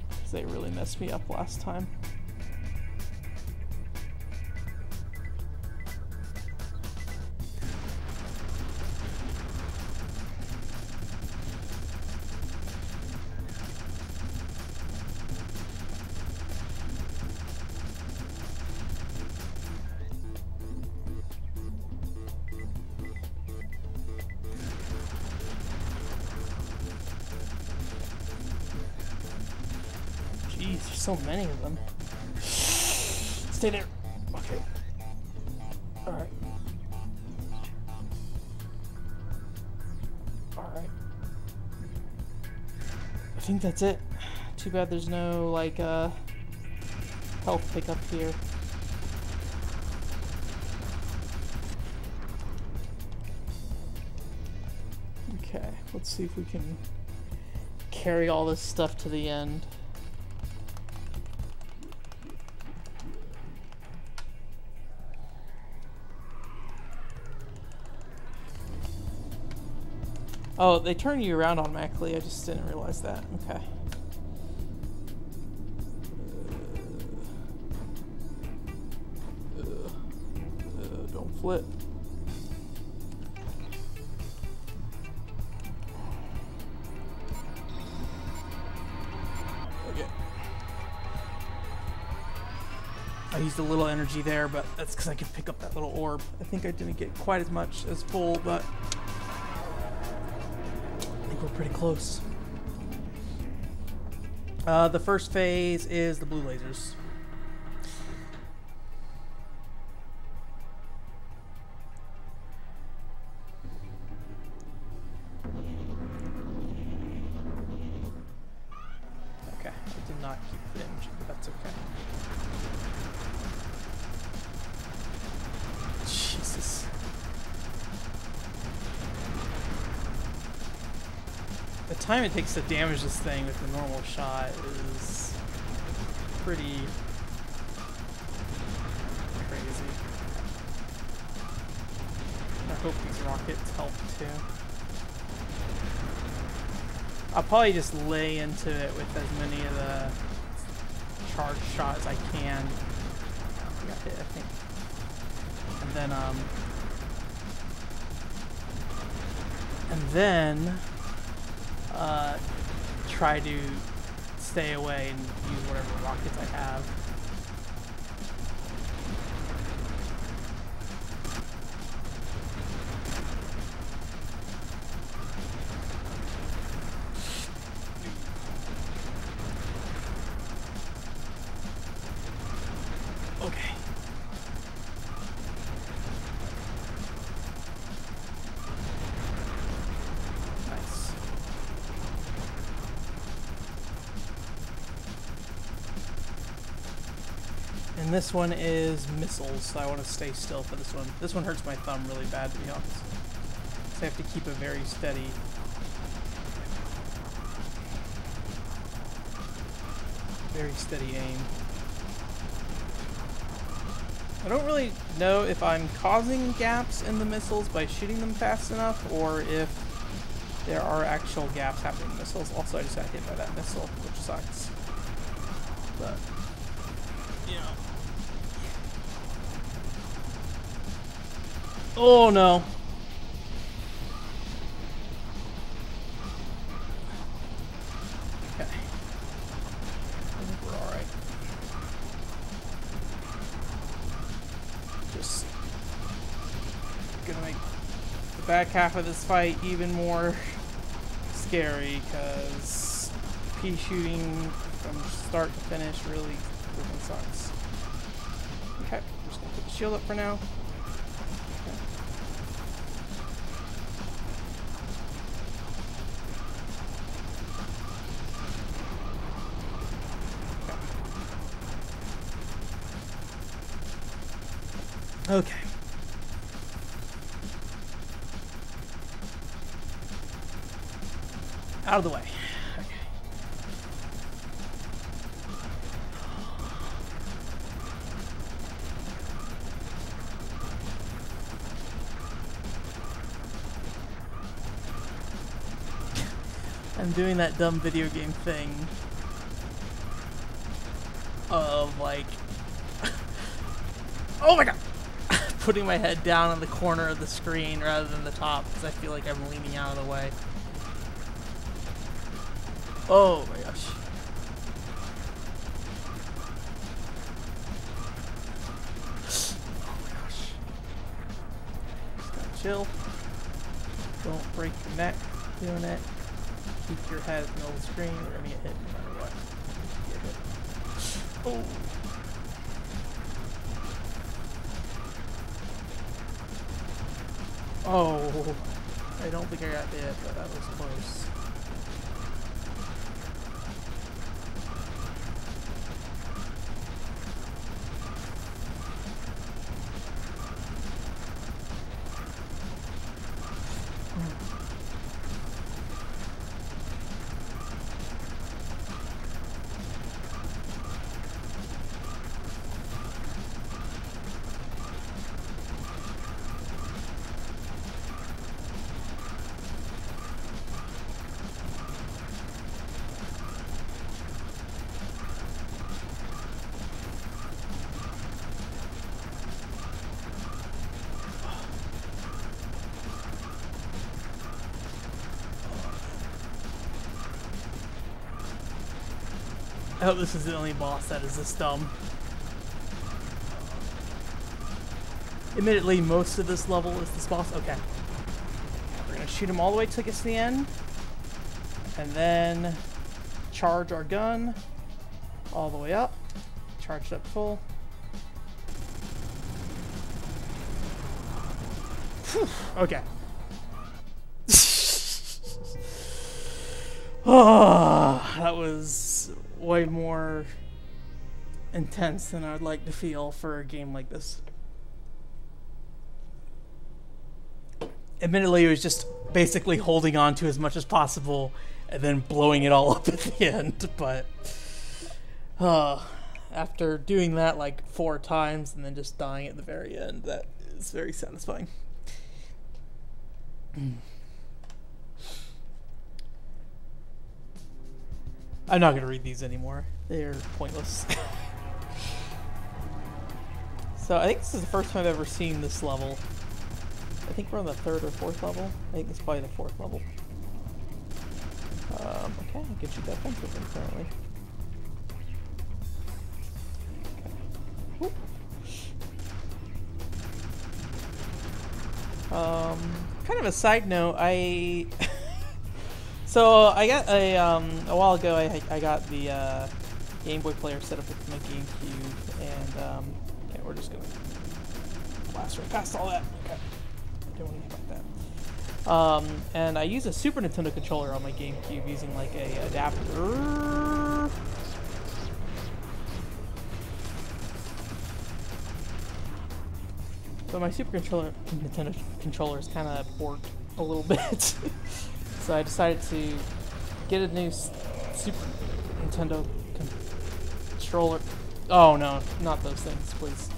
[SPEAKER 1] Because they really messed me up last time. Jeez, there's so many of them. Stay there. Okay. Alright. Alright. I think that's it. Too bad there's no, like, health pickup here. Okay, let's see if we can carry all this stuff to the end. Oh, they turn you around automatically. I just didn't realize that. Okay. Don't flip. Okay. I used a little energy there, but that's because I could pick up that little orb. I think I didn't get quite as much as full, but we're pretty close. The first phase is the blue lasers. Okay, I did not keep the energy, but that's okay. Jesus. The time it takes to damage this thing with the normal shot is pretty crazy. I hope these rockets help too. I'll probably just lay into it with as many of the charge shots I can. I got hit, I think. And then try to stay away and use whatever rockets I have. Okay. Nice. And this one is missiles, so I want to stay still for this one. This one hurts my thumb really bad, to be honest. So I have to keep a very steady. Very steady aim. I don't really know if I'm causing gaps in the missiles by shooting them fast enough, or if there are actual gaps happening in missiles. Also, I just got hit by that missile, which sucks. But, you know. Oh no. Okay. I think we're alright. Just gonna make the back half of this fight even more scary, because pea shooting from start to finish really sucks. Okay, I'm just gonna put the shield up for now. Okay. Out of the way. Okay. I'm doing that dumb video game thing of like oh my god, putting my head down on the corner of the screen rather than the top, because I feel like I'm leaning out of the way. Oh my gosh. Oh my gosh. Just gotta chill. Don't break your neck doing it. Keep your head in the middle of the screen. You're gonna get hit no matter what. Get hit. Oh. Oh, I don't think I got hit, but that was close. I hope this is the only boss that is this dumb. Admittedly, most of this level is this boss. Okay. We're gonna shoot him all the way till it gets to the end. And then charge our gun all the way up. Charged up full. Whew, okay. Oh, that was way more intense than I'd like to feel for a game like this. Admittedly, it was just basically holding on to as much as possible and then blowing it all up at the end, but after doing that like 4 times and then just dying at the very end, that is very satisfying. I'm not going to read these anymore. They're pointless. So I think this is the first time I've ever seen this level. I think we're on the 3rd or 4th level. I think it's probably the 4th level. Okay, I can shoot that fence with him apparently. Okay. Kind of a side note, so I got a while ago I got the Game Boy player set up with my GameCube, and okay, we're just gonna blast right past all that. Okay, I don't want anything like that. And I use a Super Nintendo controller on my GameCube using like a adapter. So my Super Nintendo controller is kind of borked. a little bit. So I decided to get a new Super Nintendo controller. Oh no, not those things, please.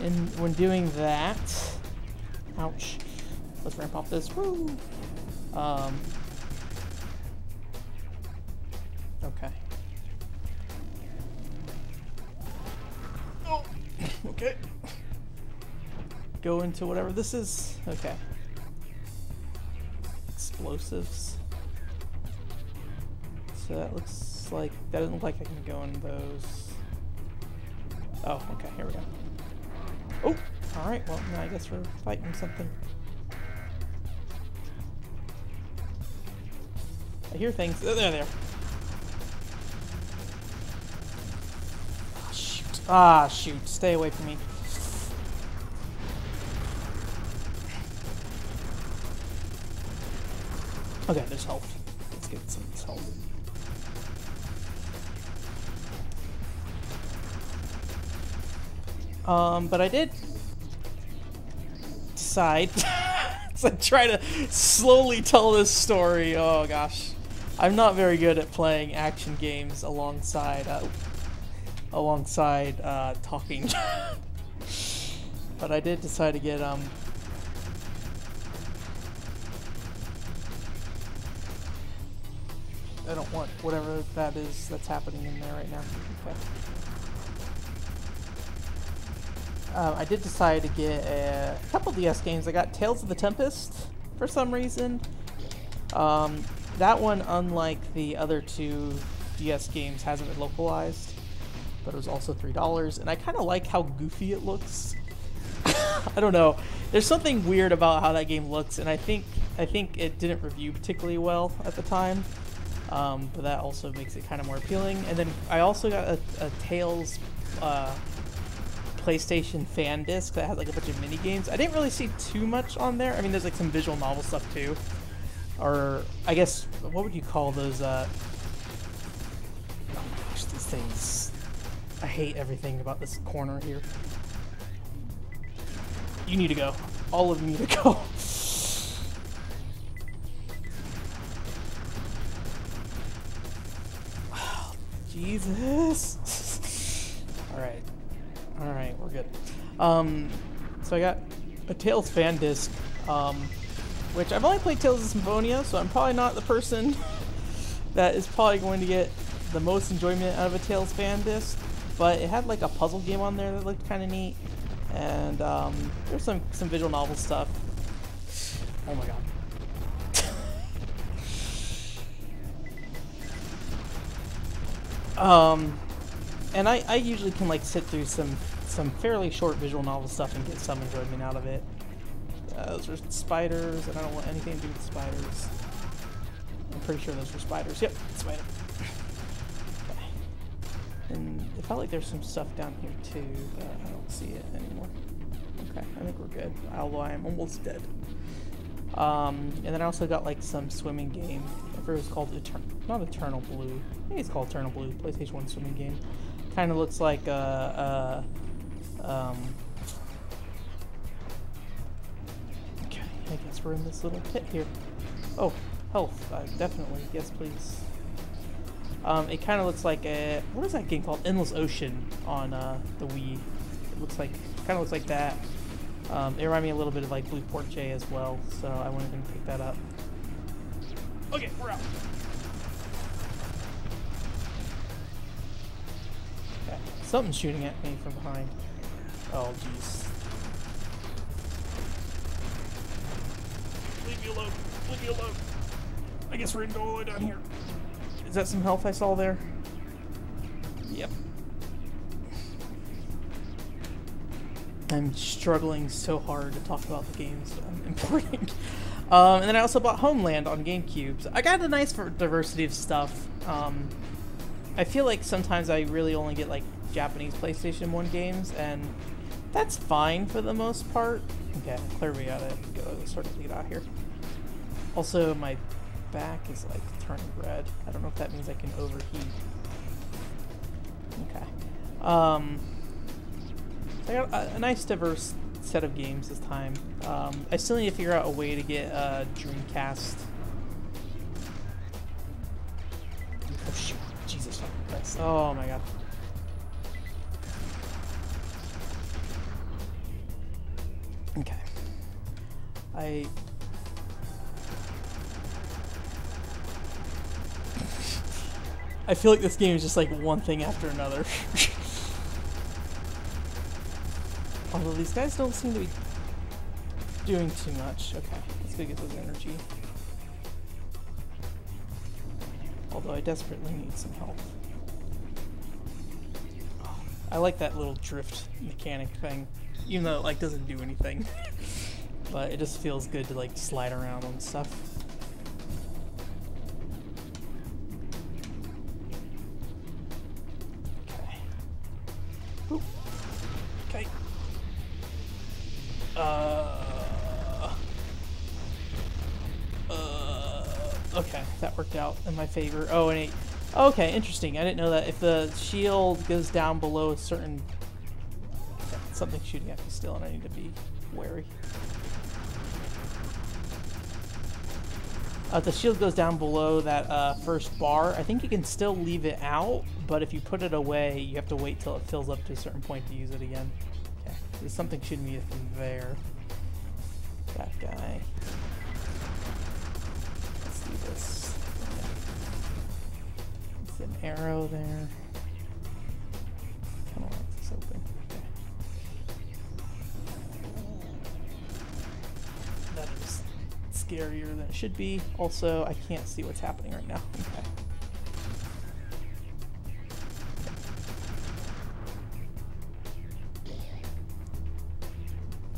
[SPEAKER 1] And when doing that, ouch. Let's ramp up this. Woo. Okay. Oh, okay. Go into whatever this is. Okay. Explosives. So that looks like, that doesn't look like I can go in those. Oh, okay, here we go. Oh, alright, well, I guess we're fighting something. I hear things. Oh, there they are. Oh, shoot. Ah, shoot. Stay away from me. Okay, there's health. Let's get some health. But I did decide to try to slowly tell this story. Oh gosh, I'm not very good at playing action games alongside talking. But I did decide to get I don't want whatever that is that's happening in there right now. Okay. I did decide to get a couple DS games. I got Tales of the Tempest for some reason. That one, unlike the other two DS games, hasn't been localized, but it was also $3. And I kind of like how goofy it looks. I don't know. There's something weird about how that game looks, and I think it didn't review particularly well at the time. But that also makes it kind of more appealing. And then I also got a Tales PlayStation fan disc that has like a bunch of mini games. I didn't really see too much on there. I mean, there's like some visual novel stuff too, or I guess what would you call those? Oh my gosh, these things! I hate everything about this corner here. You need to go. All of you need to go. Jesus. All right. Alright, we're good. So I got a Tales fan disc, which I've only played Tales of Symphonia, so I'm probably not the person that is probably going to get the most enjoyment out of a Tales fan disc, but it had like a puzzle game on there that looked kind of neat, and there's some visual novel stuff. Oh my god. And I usually can like sit through some fairly short visual novel stuff and get some enjoyment out of it. Those are spiders, and I don't want anything to do with spiders. I'm pretty sure those were spiders. Yep, spider. Okay. And it felt like there's some stuff down here too, but I don't see it anymore. Okay, I think we're good, although I am almost dead. And then I also got like some swimming game. I forget it was called not Eternal Blue. I think it's called Eternal Blue, PlayStation 1 swimming game. Kind of looks like okay, I guess we're in this little pit here. Oh, health, definitely, yes please. It kind of looks like a, what is that game called? Endless Ocean on the Wii. It looks like, kind of looks like that. It reminded me a little bit of like Blue Port J as well, so I went ahead and pick that up. Okay, we're out. Okay, something's shooting at me from behind. Oh, jeez. Leave me alone. Leave me alone. I guess we're gonna go all the way down here. Is that some health I saw there? Yep. I'm struggling so hard to talk about the games I'm importing. And then I also bought Homeland on GameCube. So I got a nice diversity of stuff. I feel like sometimes I really only get like Japanese PlayStation 1 games, and that's fine for the most part. Okay, clearly we gotta go sort of get out here. Also, my back is like turning red. I don't know if that means I can overheat. Okay. So I got a nice diverse set of games this time. I still need to figure out a way to get Dreamcast. Oh shoot! Jesus fucking Christ! Oh my god! Okay. I feel like this game is just like one thing after another. Although these guys don't seem to be doing too much. Okay, let's go get those energy. Although I desperately need some help. Oh, I like that little drift mechanic thing, even though it like doesn't do anything. But it just feels good to like slide around on stuff. Okay. Oop. Okay. Okay, that worked out in my favor. Oh, and okay, interesting. I didn't know that if the shield goes down below a certain... Okay, something shooting at me still, and I need to be wary. If the shield goes down below that first bar, I think you can still leave it out, but if you put it away, you have to wait till it fills up to a certain point to use it again. Okay, there's something shooting me from there. That guy. Let's do this. Okay. It's an arrow there. Kind of like this open. Okay. That is scarier than it should be. Also, I can't see what's happening right now. Okay.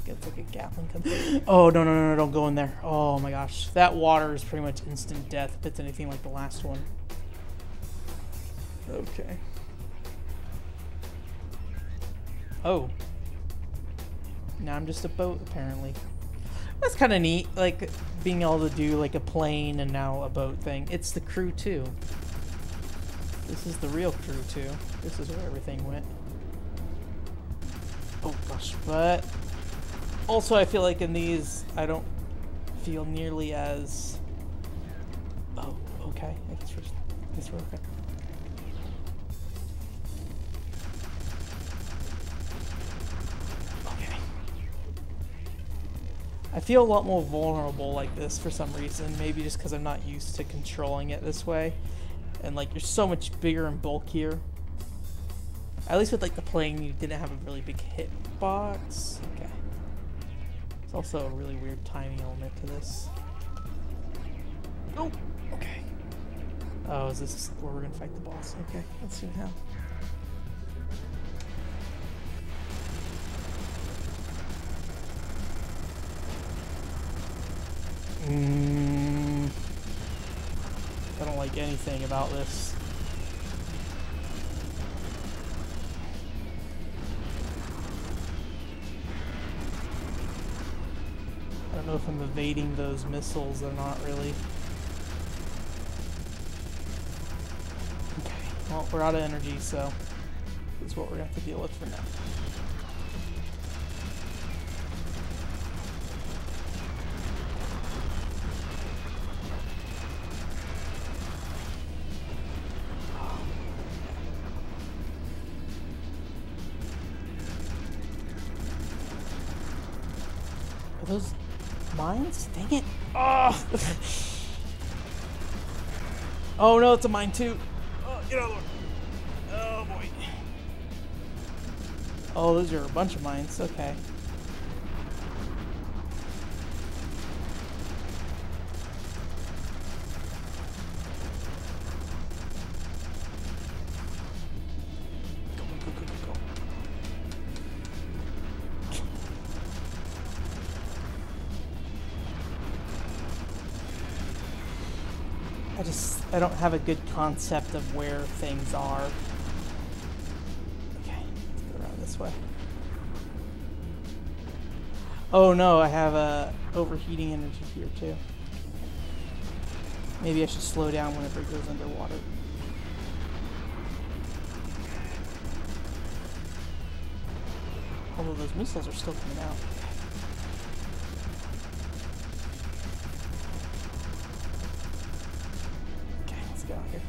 [SPEAKER 1] It's like a Gatling gun. Oh, no, don't go in there. Oh my gosh. That water is pretty much instant death if it's anything like the last one. Okay. Oh. Now I'm just a boat, apparently. That's kind of neat, like being able to do like a plane and now a boat thing. It's the crew too. This is the real crew too. This is where everything went. Oh gosh, but also I feel like in these I don't feel nearly as... Oh, okay. I guess we're okay. I feel a lot more vulnerable like this for some reason, maybe just because I'm not used to controlling it this way. And like, you're so much bigger and bulkier. At least with like the plane, you didn't have a really big hitbox. Okay. It's also a really weird timing element to this. Oh, okay. Oh, is this where we're gonna fight the boss? Okay, let's see how. I don't like anything about this. I don't know if I'm evading those missiles or not, really. Okay, well, we're out of energy, so this is what we're going to have to deal with for now. Those mines? Dang it. Oh! Oh no, it's a mine too. Oh, get out of the way. Oh boy. Oh, those are a bunch of mines. Okay. I don't have a good concept of where things are. Okay, let's go around this way. Oh no, I have overheating energy here too. Maybe I should slow down whenever it goes underwater. Although those missiles are still coming out. Okay, let's get out here.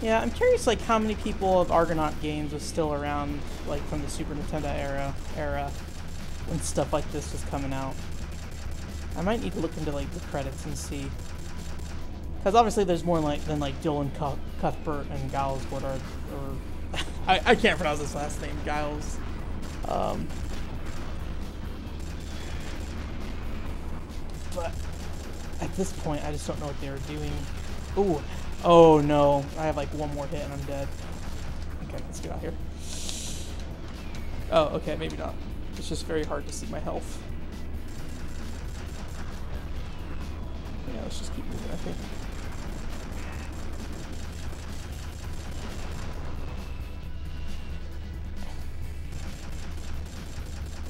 [SPEAKER 1] Yeah, I'm curious, like, how many people of Argonaut games was still around, like, from the Super Nintendo era when stuff like this was coming out. I might need to look into, like, the credits and see. Because obviously there's more than Dylan Cuthbert and Giles Woodard, or I can't pronounce his last name, Giles. But at this point, I just don't know what they were doing. Ooh. Oh no, I have like one more hit and I'm dead. Okay, let's get out here. Oh, okay, maybe not. It's just very hard to see my health. Yeah, let's just keep moving, I think.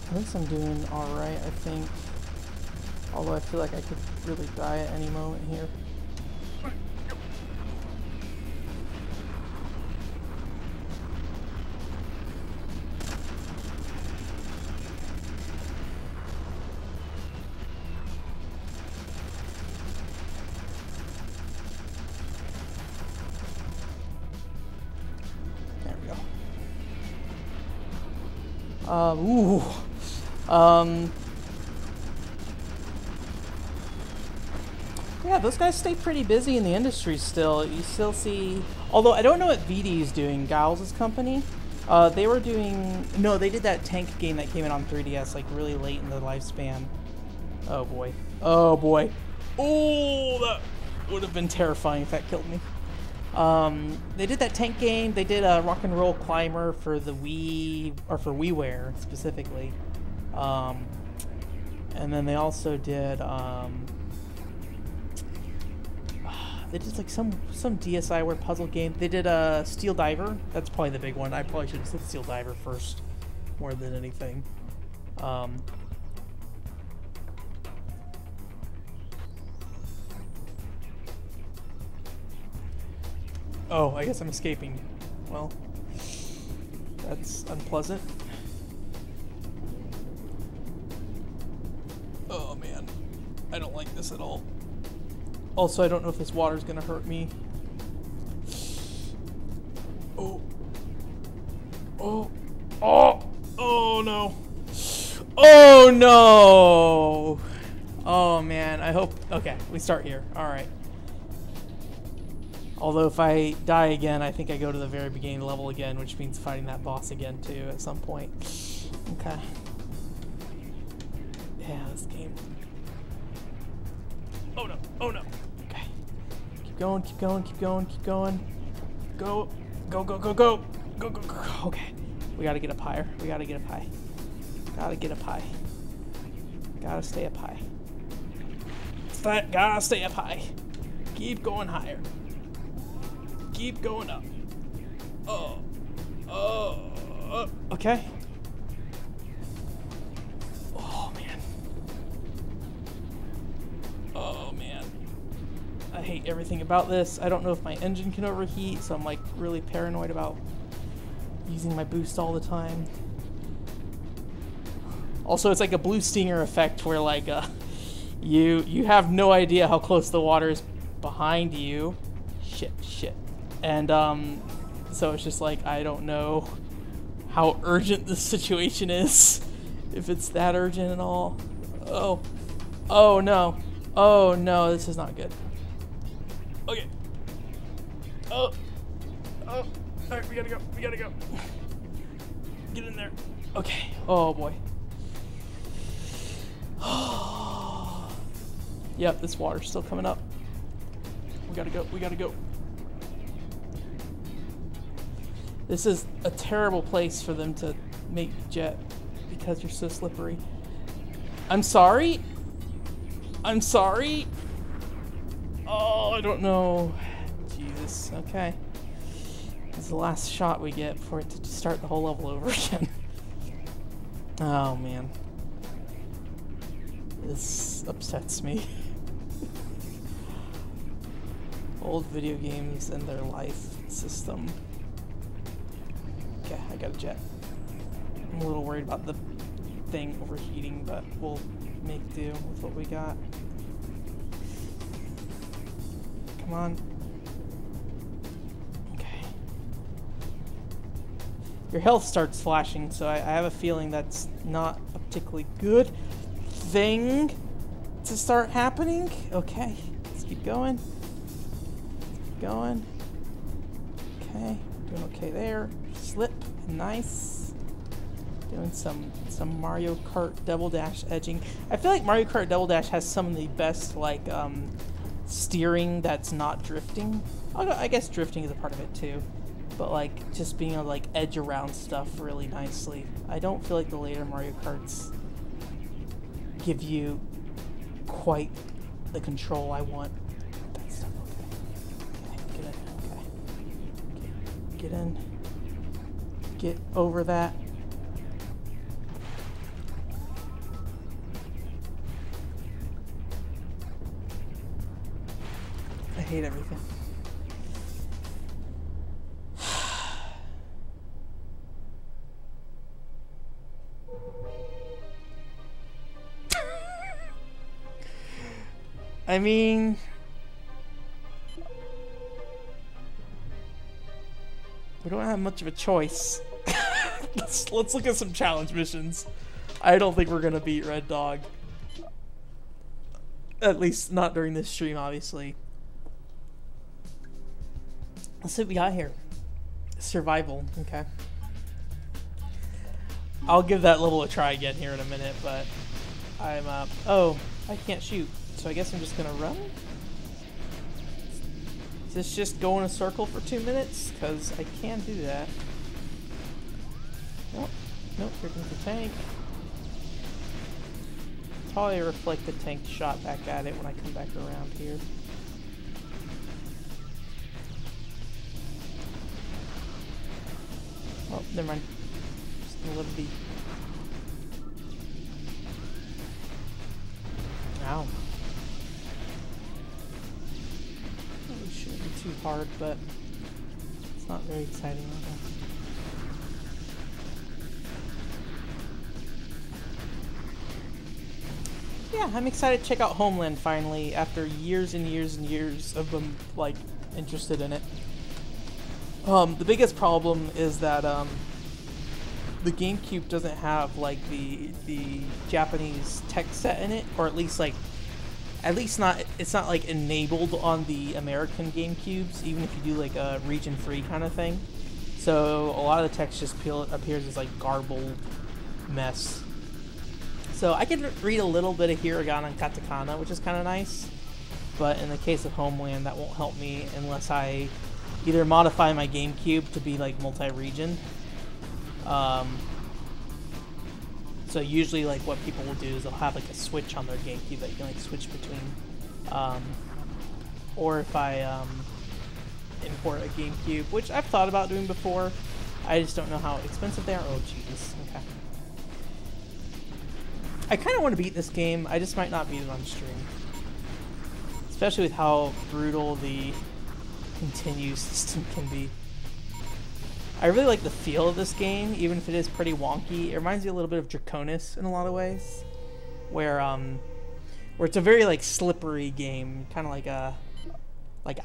[SPEAKER 1] At least I'm doing alright, I think. Although I feel like I could really die at any moment here. There we go. Yeah, those guys stay pretty busy in the industry still. You still see, although I don't know what VD is doing, Giles' company. They were doing, no, they did that tank game that came in on 3DS like really late in the lifespan. Oh boy. Oh boy. Oh, that would have been terrifying if that killed me. They did that tank game. They did a Rock and Roll Climber for the Wii, or for WiiWare specifically. And then they also did, they did like some DSiWare puzzle game. They did a Steel Diver. That's probably the big one. I probably should have said Steel Diver first, more than anything. Oh, I guess I'm escaping. Well, that's unpleasant. Oh man, I don't like this at all. Also, I don't know if this water's gonna hurt me. Oh. Oh. Oh! Oh no. Oh no! Oh man, I hope... Okay, we start here. Alright. Although if I die again, I think I go to the very beginning level again, which means fighting that boss again too at some point. Okay. Yeah, this game. Oh no, oh no. Okay. Keep going, keep going, keep going, keep going. Go, go, go, go, go. Go, go, go, go. Okay. We gotta get up higher. We gotta get up high. Gotta get up high. Gotta stay up high. Gotta stay up high. Keep going higher. Keep going up. Oh. Oh. Okay. Oh, man. Oh, man. I hate everything about this. I don't know if my engine can overheat, so I'm like really paranoid about using my boost all the time. Also, it's like a Blue Stinger effect where like you have no idea how close the water is behind you. Shit. And so it's just like I don't know how urgent this situation is, if it's that urgent at all. Oh no, this is not good. Okay. Oh, all right, we gotta go. Get in there. Okay. Oh boy. Yep, this water's still coming up. We gotta go. This is a terrible place for them to make jet because you're so slippery. I'm sorry. Oh, I don't know. Jesus. Okay. This is the last shot we get before it to start the whole level over again. Oh man. This upsets me. Old video games and their life system. Okay, I got a jet. I'm a little worried about the thing overheating, but we'll make do with what we got. Come on. Okay. Your health starts flashing, so I have a feeling that's not a particularly good thing to start happening. Okay, let's keep going. Going. Okay, doing okay there. Slip, nice. Doing some Mario Kart Double Dash edging. I feel like Mario Kart Double Dash has some of the best like steering that's not drifting. I guess drifting is a part of it too, but like just being able to like edge around stuff really nicely. I don't feel like the later Mario Karts give you quite the control I want. Get in. Get over that. I hate everything. I mean... we don't have much of a choice. Let's look at some challenge missions. I don't think we're gonna beat Red Dog. At least not during this stream, obviously. Let's see what we got here. Survival, okay. I'll give that level a try again here in a minute, but I'm oh, I can't shoot, so I guess I'm just gonna run. Is this just go in a circle for 2 minutes? Because I can do that. Nope. Nope, here comes the tank. Probably reflect the tank shot back at it when I come back around here. Oh, never mind. Just gonna let it be. Ow. Shouldn't be too hard, but it's not very exciting either. Yeah, I'm excited to check out Homeland finally after years and years and years of them like interested in it. The biggest problem is that the GameCube doesn't have like the Japanese text set in it, or at least not, it's not like enabled on the American GameCubes, even if you do like a region free kind of thing. So a lot of the text just appears as like garbled mess. So I can read a little bit of hiragana and katakana, which is kind of nice. But in the case of Homeland, that won't help me unless I either modify my GameCube to be like multi-region. So usually like what people will do is they'll have like a switch on their GameCube that you can like switch between. Or if I import a GameCube, which I've thought about doing before, I just don't know how expensive they are. Oh Jesus, okay. I kind of want to beat this game, I just might not beat it on stream. Especially with how brutal the continue system can be. I really like the feel of this game, even if it is pretty wonky. It reminds me a little bit of Draconis in a lot of ways, where it's a very like slippery game, kind of like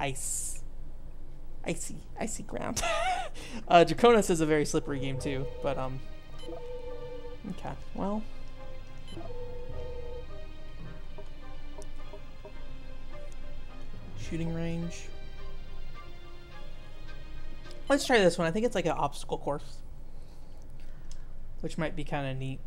[SPEAKER 1] icy ground. Draconis is a very slippery game too, but okay, well. Shooting range. Let's try this one. I think it's like an obstacle course, which might be kind of neat.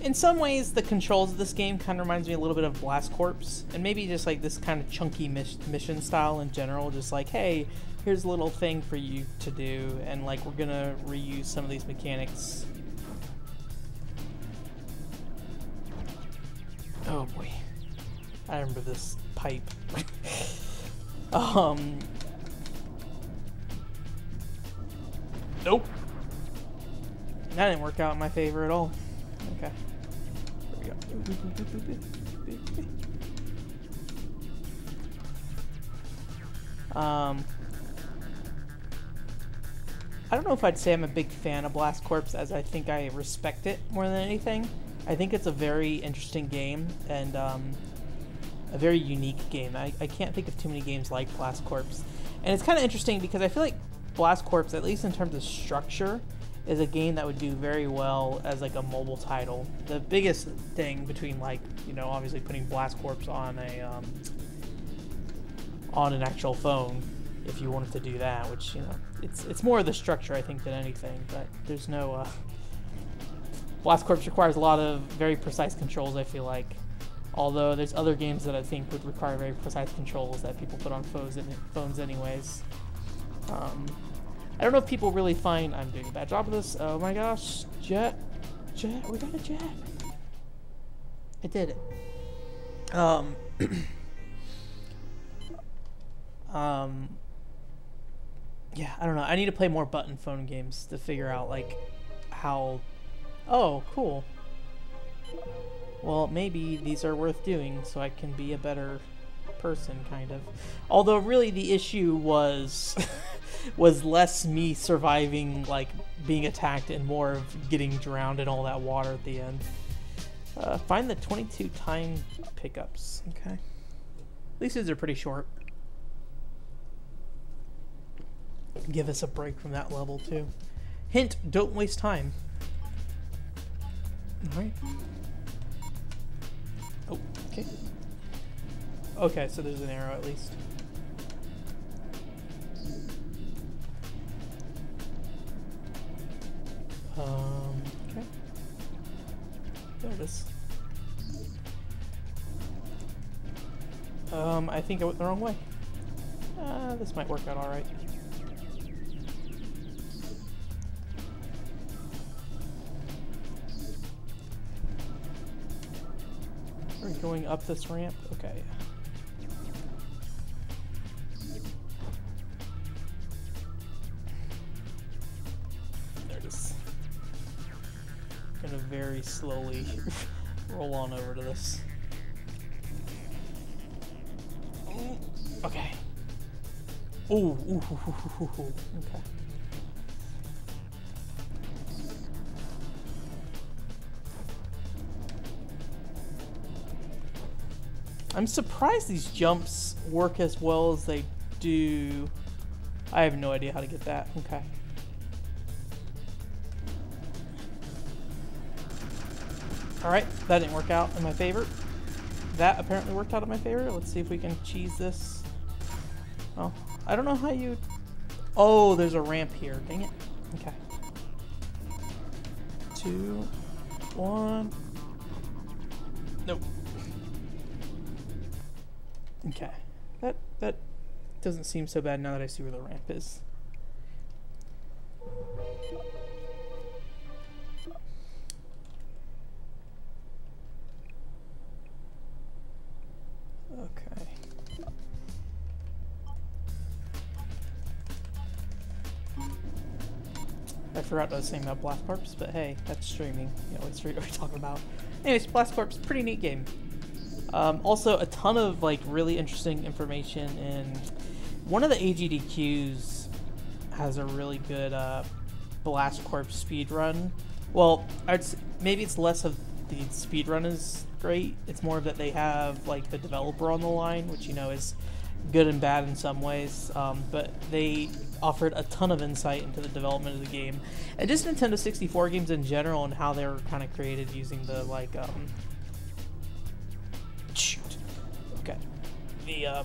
[SPEAKER 1] In some ways, the controls of this game kind of reminds me a little bit of Blast Corps, and maybe just like this kind of chunky mission style in general, just like, hey, here's a little thing for you to do, and like we're gonna reuse some of these mechanics. I remember this pipe. Nope. That didn't work out in my favor at all. Okay. There we go. I don't know if I'd say I'm a big fan of Blast Corps, as I think I respect it more than anything. I think it's a very interesting game, and a very unique game. I can't think of too many games like Blast Corps. And it's kind of interesting because I feel like Blast Corps, at least in terms of structure, is a game that would do very well as like a mobile title. The biggest thing between, like, you know, obviously putting Blast Corps on a on an actual phone, if you wanted to do that, which, you know, it's more of the structure, I think, than anything. But there's no Blast Corps requires a lot of very precise controls, I feel like. Although there's other games that I think would require very precise controls that people put on phones anyways. I don't know if people really find I'm doing a bad job of this. Oh my gosh, jet, we got a jet. I did it. Yeah, I don't know. I need to play more button phone games to figure out, like, how... Oh, cool. Well, maybe these are worth doing so I can be a better person, kind of. Although, really, the issue was... was less me surviving, like, being attacked, and more of getting drowned in all that water at the end. Find the 22 time pickups. Okay. At least these are pretty short. Give us a break from that level, too. Hint, don't waste time. Alright. Oh, okay. Okay, so there's an arrow at least. Okay. There it is. I think I went the wrong way. This might work out alright. We're going up this ramp? Okay. There it is. Gonna very slowly roll on over to this. Okay. Ooh, okay. I'm surprised these jumps work as well as they do. I have no idea how to get that. Okay. Alright, that didn't work out in my favor. That apparently worked out in my favor. Let's see if we can cheese this. Oh, I don't know how you... Oh, there's a ramp here. Dang it. Okay. 2, 1. Nope. Okay. That doesn't seem so bad now that I see where the ramp is. Okay. I forgot what I was saying about Blast Corps, but hey, that's streaming. You know, what stream are we talking about? Anyways, Blast Corps, pretty neat game. Also, a ton of, like, really interesting information, and one of the AGDQs has a really good Blast Corps speedrun. Well, maybe it's less of the speedrun is great. It's more of that they have, like, the developer on the line, which, you know, is good and bad in some ways. But they offered a ton of insight into the development of the game, and just Nintendo 64 games in general, and how they were kind of created using the, like, shoot. Okay. The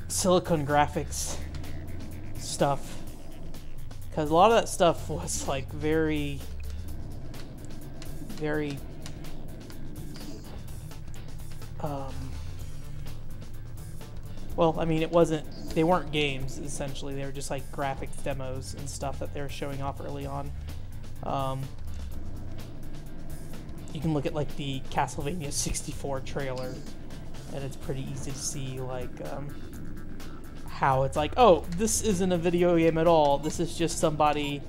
[SPEAKER 1] Silicon graphics stuff, because a lot of that stuff was, like, very well, I mean, they weren't games, essentially. They were just, like, graphics demos and stuff that they were showing off early on. you can look at like the Castlevania 64 trailer, and it's pretty easy to see like how it's like, oh, this isn't a video game at all. This is just somebody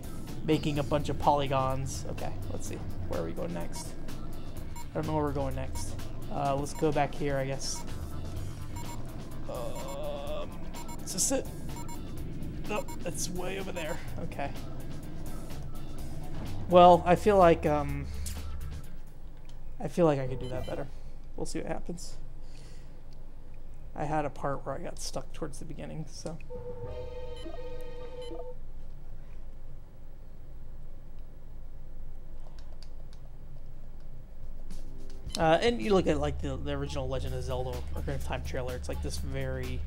[SPEAKER 1] making a bunch of polygons. Okay, let's see. Where are we going next? I don't know where we're going next. Let's go back here, I guess. Is this it? Nope, it's way over there. Okay. Well, I feel like I could do that better. We'll see what happens. I had a part where I got stuck towards the beginning, so. And you look at like the original Legend of Zelda Ocarina of Time trailer, it's like this very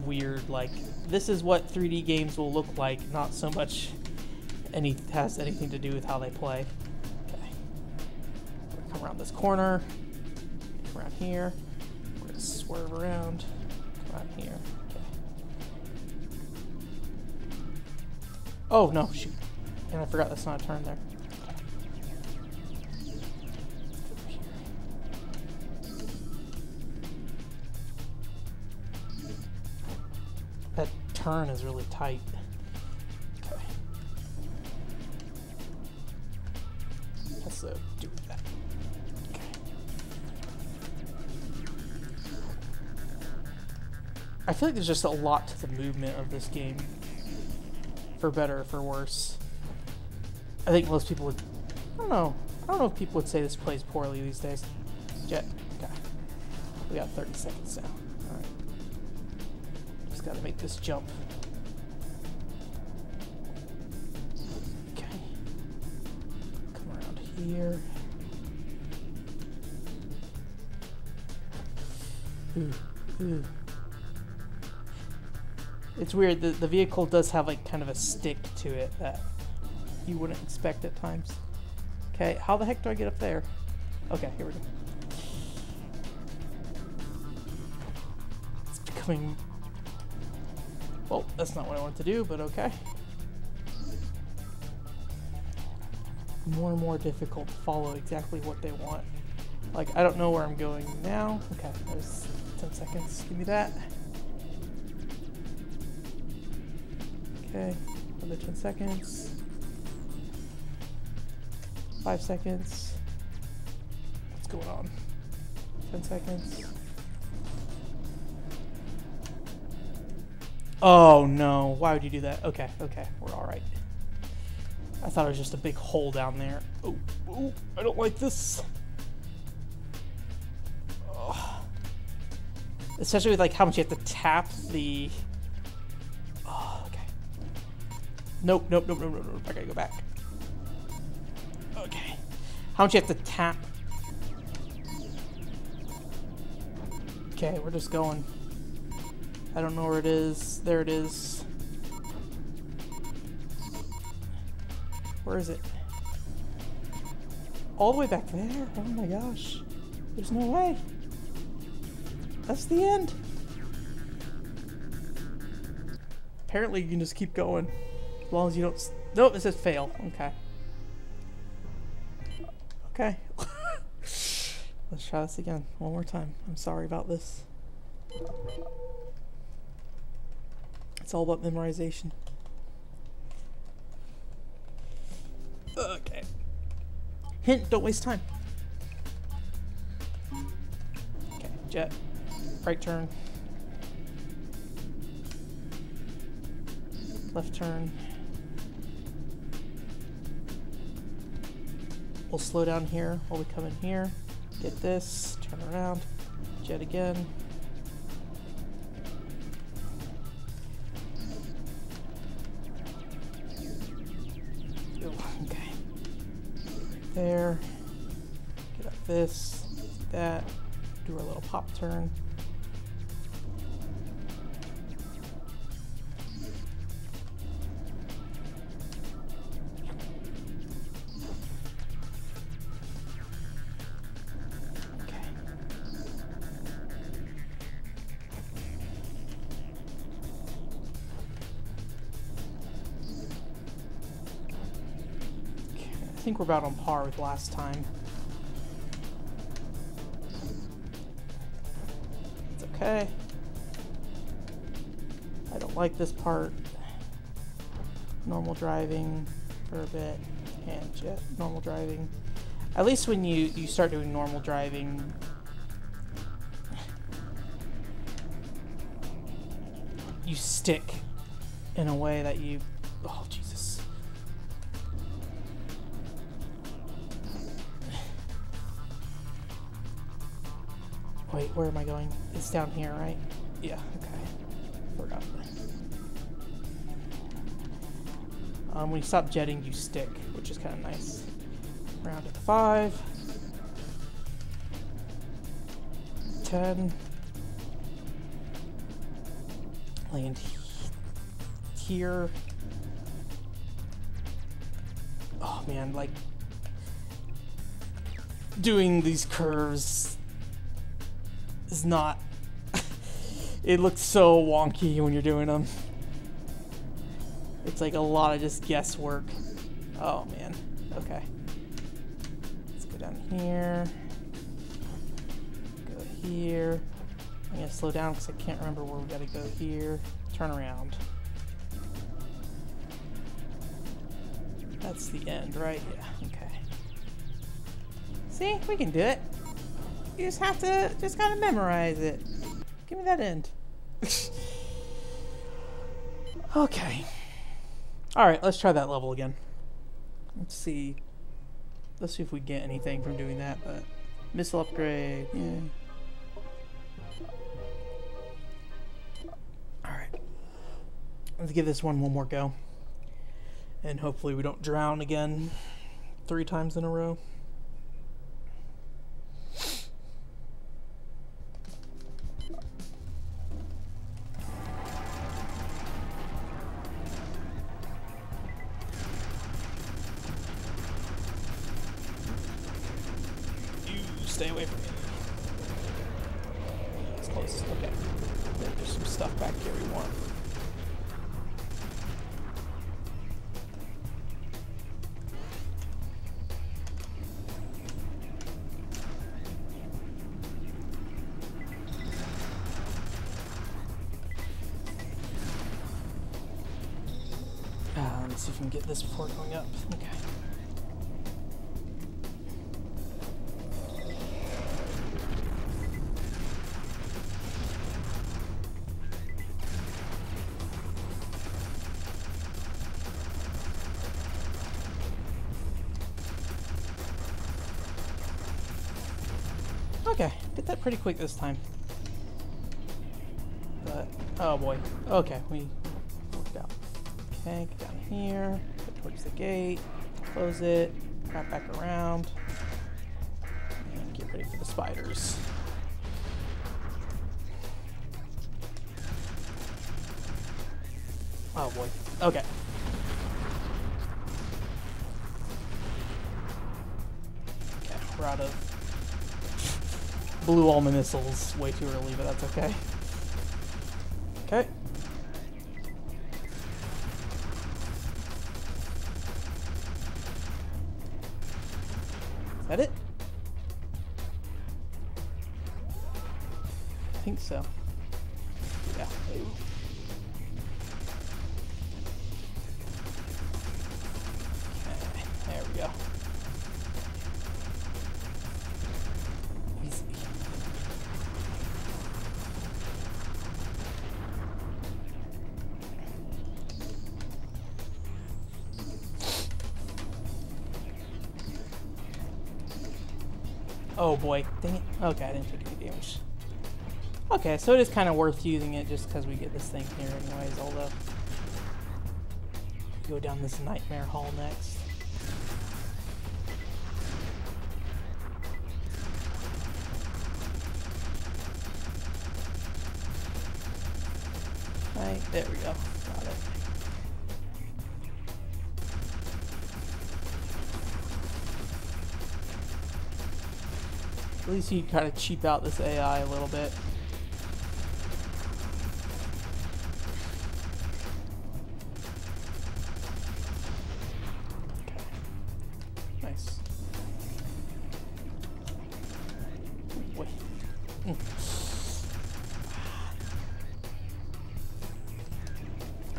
[SPEAKER 1] weird, like, this is what 3D games will look like, not so much has anything to do with how they play. Okay. We're gonna come around this corner, come around here, we're gonna swerve around, come around here. Okay. Oh no, shoot. And I forgot that's not a turn there. That turn is really tight. Okay. Let's do that. Okay. I feel like there's just a lot to the movement of this game. For better or for worse. I think most people would... I don't know if people would say this plays poorly these days. Jet. Okay. We got 30 seconds now. Alright. Just gotta make this jump. Okay. Come around here. Ooh. It's weird, the vehicle does have like kind of a stick to it that you wouldn't expect at times. Okay, how the heck do I get up there? Okay, here we go. It's becoming... Well, that's not what I wanted to do, but okay. More and more difficult to follow exactly what they want. Like, I don't know where I'm going now. Okay, there's 10 seconds. Give me that. Okay, another 10 seconds. 5 seconds. What's going on? 10 seconds. Oh no, why would you do that? Okay, we're alright. I thought it was just a big hole down there. Oh, I don't like this. Oh. Especially with like how much you have to tap the... Oh, okay. Nope. I gotta go back. Okay. How much you have to tap? Okay, we're just going. I don't know where it is. There it is. Where is it? All the way back there? Oh my gosh. There's no way. That's the end. Apparently you can just keep going. As long as you don't... Nope, it says fail. Okay. Okay. Let's try this again. One more time. I'm sorry about this. It's all about memorization. Okay. Hint, don't waste time. Okay, jet. Right turn. Left turn. We'll slow down here while we come in here. Get this. Turn around. Jet again. Okay. There. Get up this. That. Do our little pop turn. I think we're about on par with last time. Okay. I don't like this part. Normal driving for a bit. And jet. Normal driving. At least when you start doing normal driving, you stick in a way that you... Oh, Jesus. Wait, where am I going? It's down here, right? Yeah, okay. Forgot. When you stop jetting, you stick, which is kind of nice. Round at 5. 10. Land here. Oh man, like doing these curves is not it looks so wonky when you're doing them. It's like a lot of just guesswork. Oh man. Okay. Let's go down here. Go here. I'm gonna slow down because I can't remember where we gotta go here. Turn around. That's the end, right? Yeah, okay. See? We can do it. You just have to, just gotta memorize it. Give me that end. Okay. Alright, let's try that level again. Let's see. Let's see if we get anything from doing that, but... Missile upgrade, yeah. Alright. Let's give this one more go. And hopefully we don't drown again 3 times in a row. Stay away from me. It's close. Okay. There's some stuff back here we want. Let's see if we can get this before going up. Okay. Okay, did that pretty quick this time. But, oh boy. Okay, we worked out. Okay, get down here, get towards the gate, close it, wrap back around, and get ready for the spiders. Oh boy. Okay. Okay, we're out of... Blew all my missiles way too early, but that's okay. Okay. Is that it? I think so. Yeah. Okay, there we go. Easy. Oh boy, dang it. Okay, I didn't take any damage. Okay, so it is kind of worth using it just because we get this thing here anyways, although... Go down this nightmare hall next. Right, there we go. Got it. At least you kind of cheap out this AI a little bit. Okay. Nice. Wait.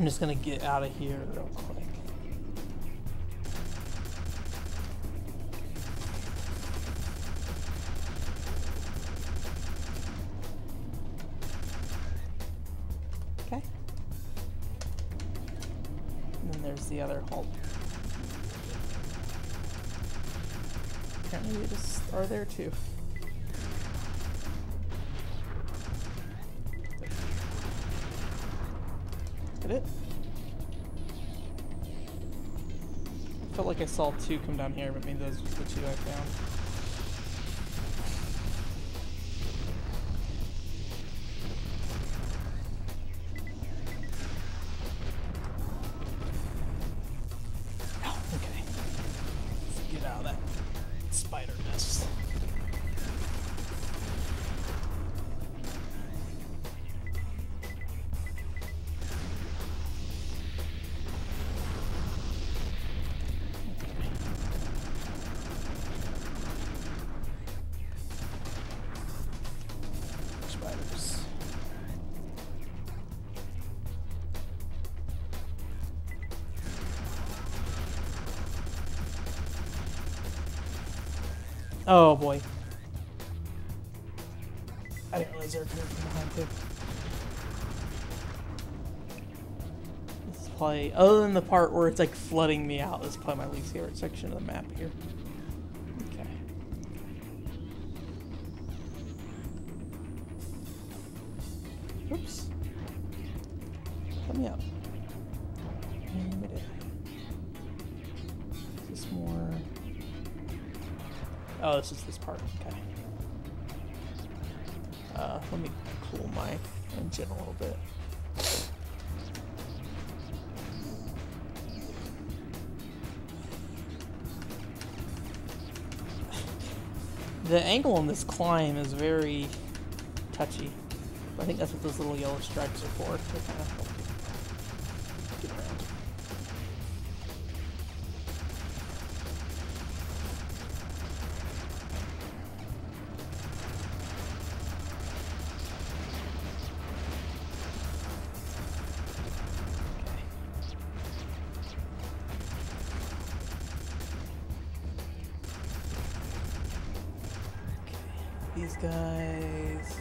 [SPEAKER 1] I'm just gonna get out of here real quick. Okay. And then there's the other halt. Apparently we just are there too. Hit it? I felt like I saw two come down here, but maybe those were the two I found. Oh, okay. Let's get out of that spider nest. Spiders. Oh boy. I didn't realize they were coming from behind too. This is probably, other than the part where it's like flooding me out, this is probably my least favorite section of the map here. Okay. Oops. Let me out. And we did. Is this more? Oh, this is this part. Okay. Let me cool my engine a little bit. The angle on this climb is very touchy. I think that's what those little yellow stripes are for. They kind of help you get around. These guys,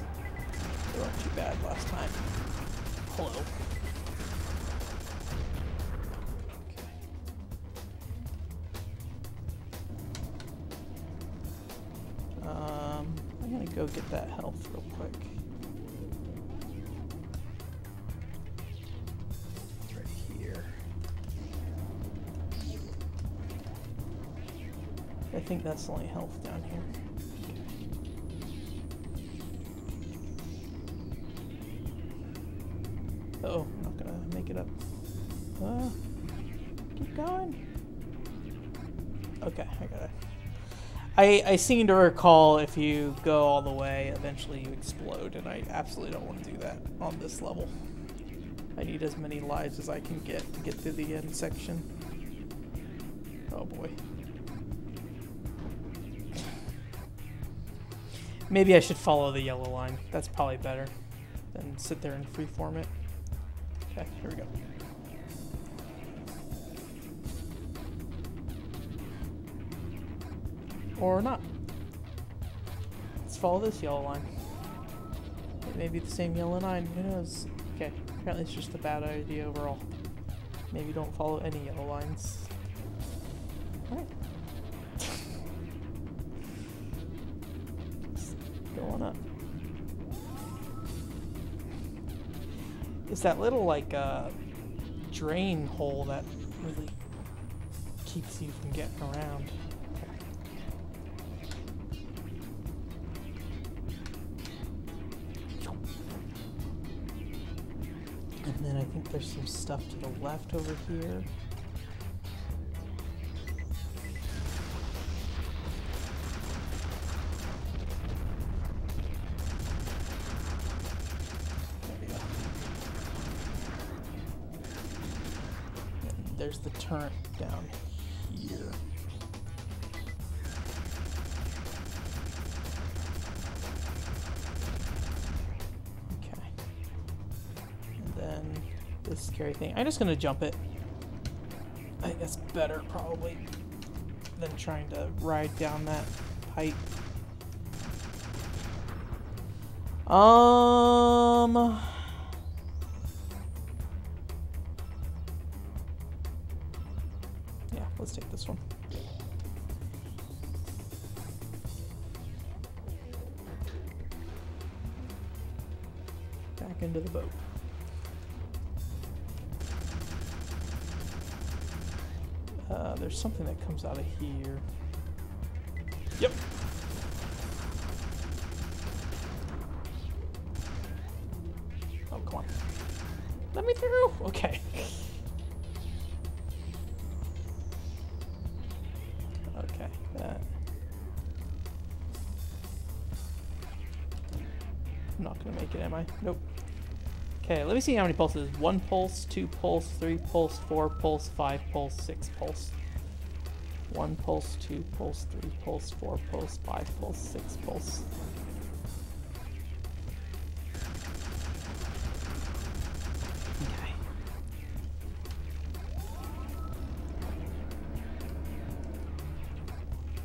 [SPEAKER 1] they weren't too bad last time. Hello. Okay. I'm gonna go get that health real quick. It's right here. I think that's the only health down here. Oh, I'm not gonna make it up. Keep going. Okay, I got it. I seem to recall if you go all the way, eventually you explode, and I absolutely don't want to do that on this level. I need as many lives as I can get to get through the end section. Oh boy. Maybe I should follow the yellow line. That's probably better than sit there and freeform it. Okay, here we go. Or not. Let's follow this yellow line. It may be the same yellow line, who knows? Okay, apparently it's just a bad idea overall. Maybe don't follow any yellow lines. Alright. Just go on up. It's that little, like, drain hole that really keeps you from getting around. And then I think there's some stuff to the left over here. There's the turret down here. Okay. And then this scary thing. I'm just gonna jump it. I think that's better probably than trying to ride down that pipe. Yeah, let's take this one. Back into the boat. There's something that comes out of here. Yep. Oh, come on. Let me through. Okay. Okay. That. I'm not gonna make it, am I? Nope. Okay, let me see how many pulses. 1 pulse, 2 pulse, 3 pulse, 4 pulse, 5 pulse, 6 pulse. 1 pulse, 2 pulse, 3 pulse, 4 pulse, 5 pulse, 6 pulse. Okay.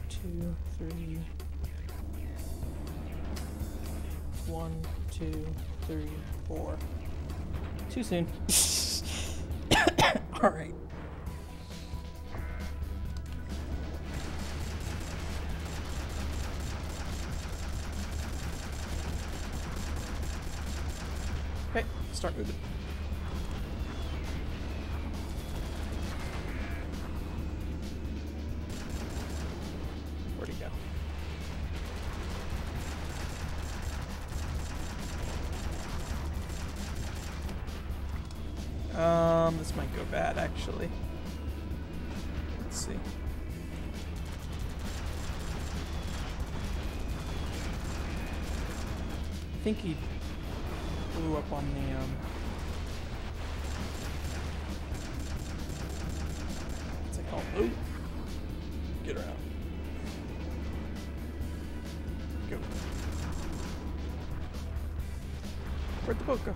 [SPEAKER 1] Two, three. 1, 2, 3, 4. Too soon. All right. Okay, start moving. Where'd he go? This might go bad, actually. Let's see. I think he blew up on the, what's it called? Oh! Get around. Go. Where'd the boat go?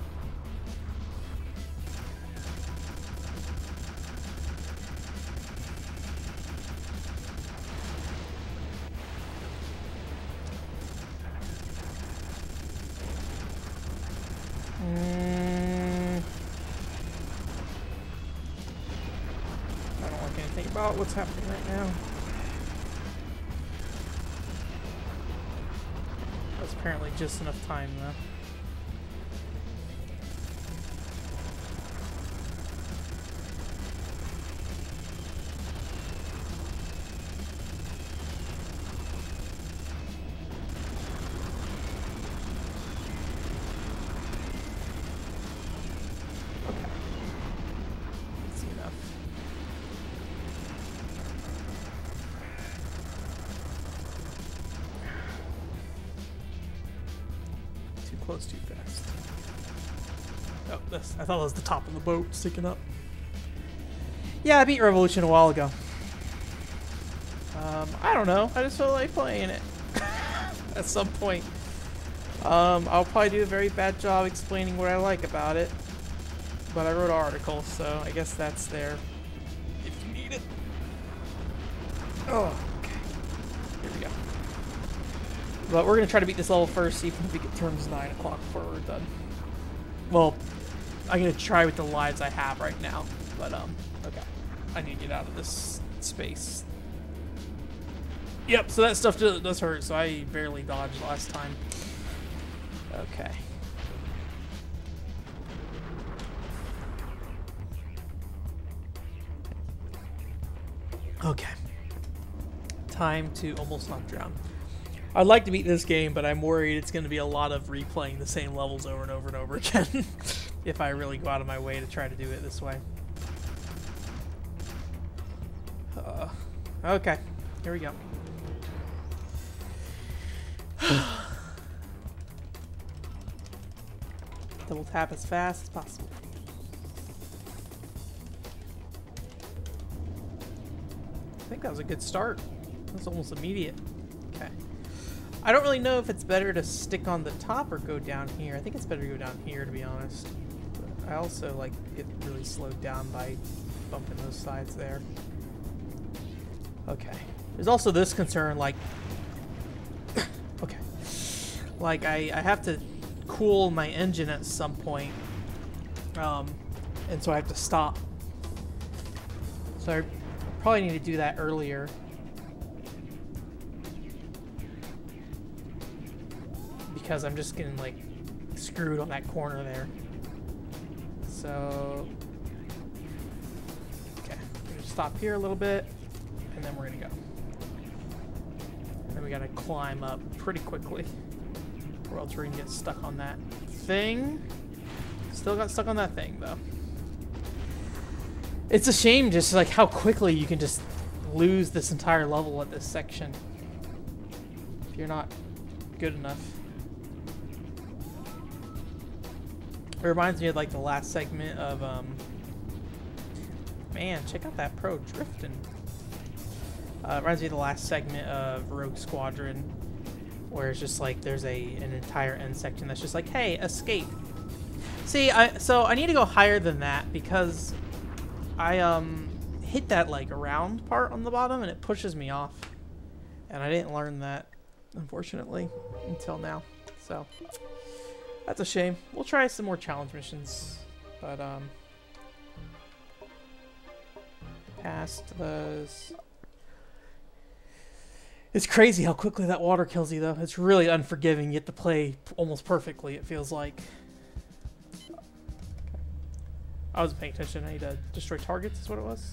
[SPEAKER 1] I don't like anything about what's happening right now. That's apparently just enough time, though. Close too fast. Oh, this. I thought it was the top of the boat sticking up. Yeah, I beat Revolution a while ago. I don't know. I just feel like playing it at some point. I'll probably do a very bad job explaining what I like about it, but I wrote an article, so I guess that's there if you need it. Oh, okay. Here we go. But we're going to try to beat this level first, see if we get turns 9 o'clock before we're done. Well, I'm going to try with the lives I have right now. But, okay. I need to get out of this space. Yep, so that stuff does hurt, so I barely dodged last time. Okay. Okay. Time to almost not drown. I'd like to beat this game, but I'm worried it's going to be a lot of replaying the same levels over and over and over again if I really go out of my way to try to do it this way. Okay, here we go. Double tap as fast as possible. I think that was a good start. That's almost immediate. Okay. I don't really know if it's better to stick on the top or go down here. I think it's better to go down here, to be honest. But I also like get really slowed down by bumping those sides there. Okay. There's also this concern, like, okay, like I have to cool my engine at some point, and so I have to stop. So I probably need to do that earlier. Because I'm just getting like screwed on that corner there. So, okay, we're gonna stop here a little bit, and then we're gonna go. And then we gotta climb up pretty quickly, or else we're gonna get stuck on that thing. Still got stuck on that thing though. It's a shame just like how quickly you can just lose this entire level at this section if you're not good enough. It reminds me of like the last segment of man, check out that pro drifting. It reminds me of the last segment of Rogue Squadron, where it's just like there's an entire end section that's just like, hey, escape. See, so I need to go higher than that because I hit that like round part on the bottom and it pushes me off, and I didn't learn that unfortunately until now. So that's a shame. We'll try some more challenge missions, but past those. It's crazy how quickly that water kills you, though. It's really unforgiving. You have to play almost perfectly, it feels like. I wasn't paying attention. I need to destroy targets, is what it was.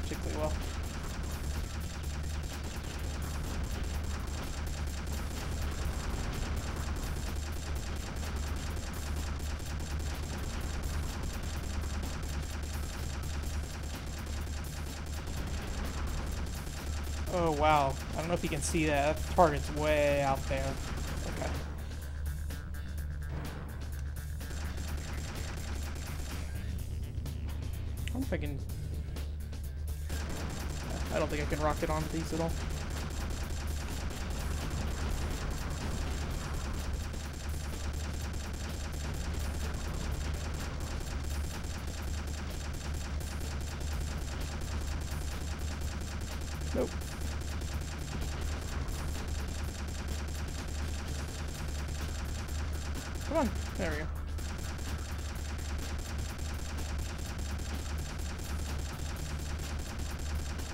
[SPEAKER 1] Particularly well. Oh wow, I don't know if you can see that. That target's way out there. Okay. I don't know if I can... I don't think I can rocket onto these at all. Nope. Come on. There we go.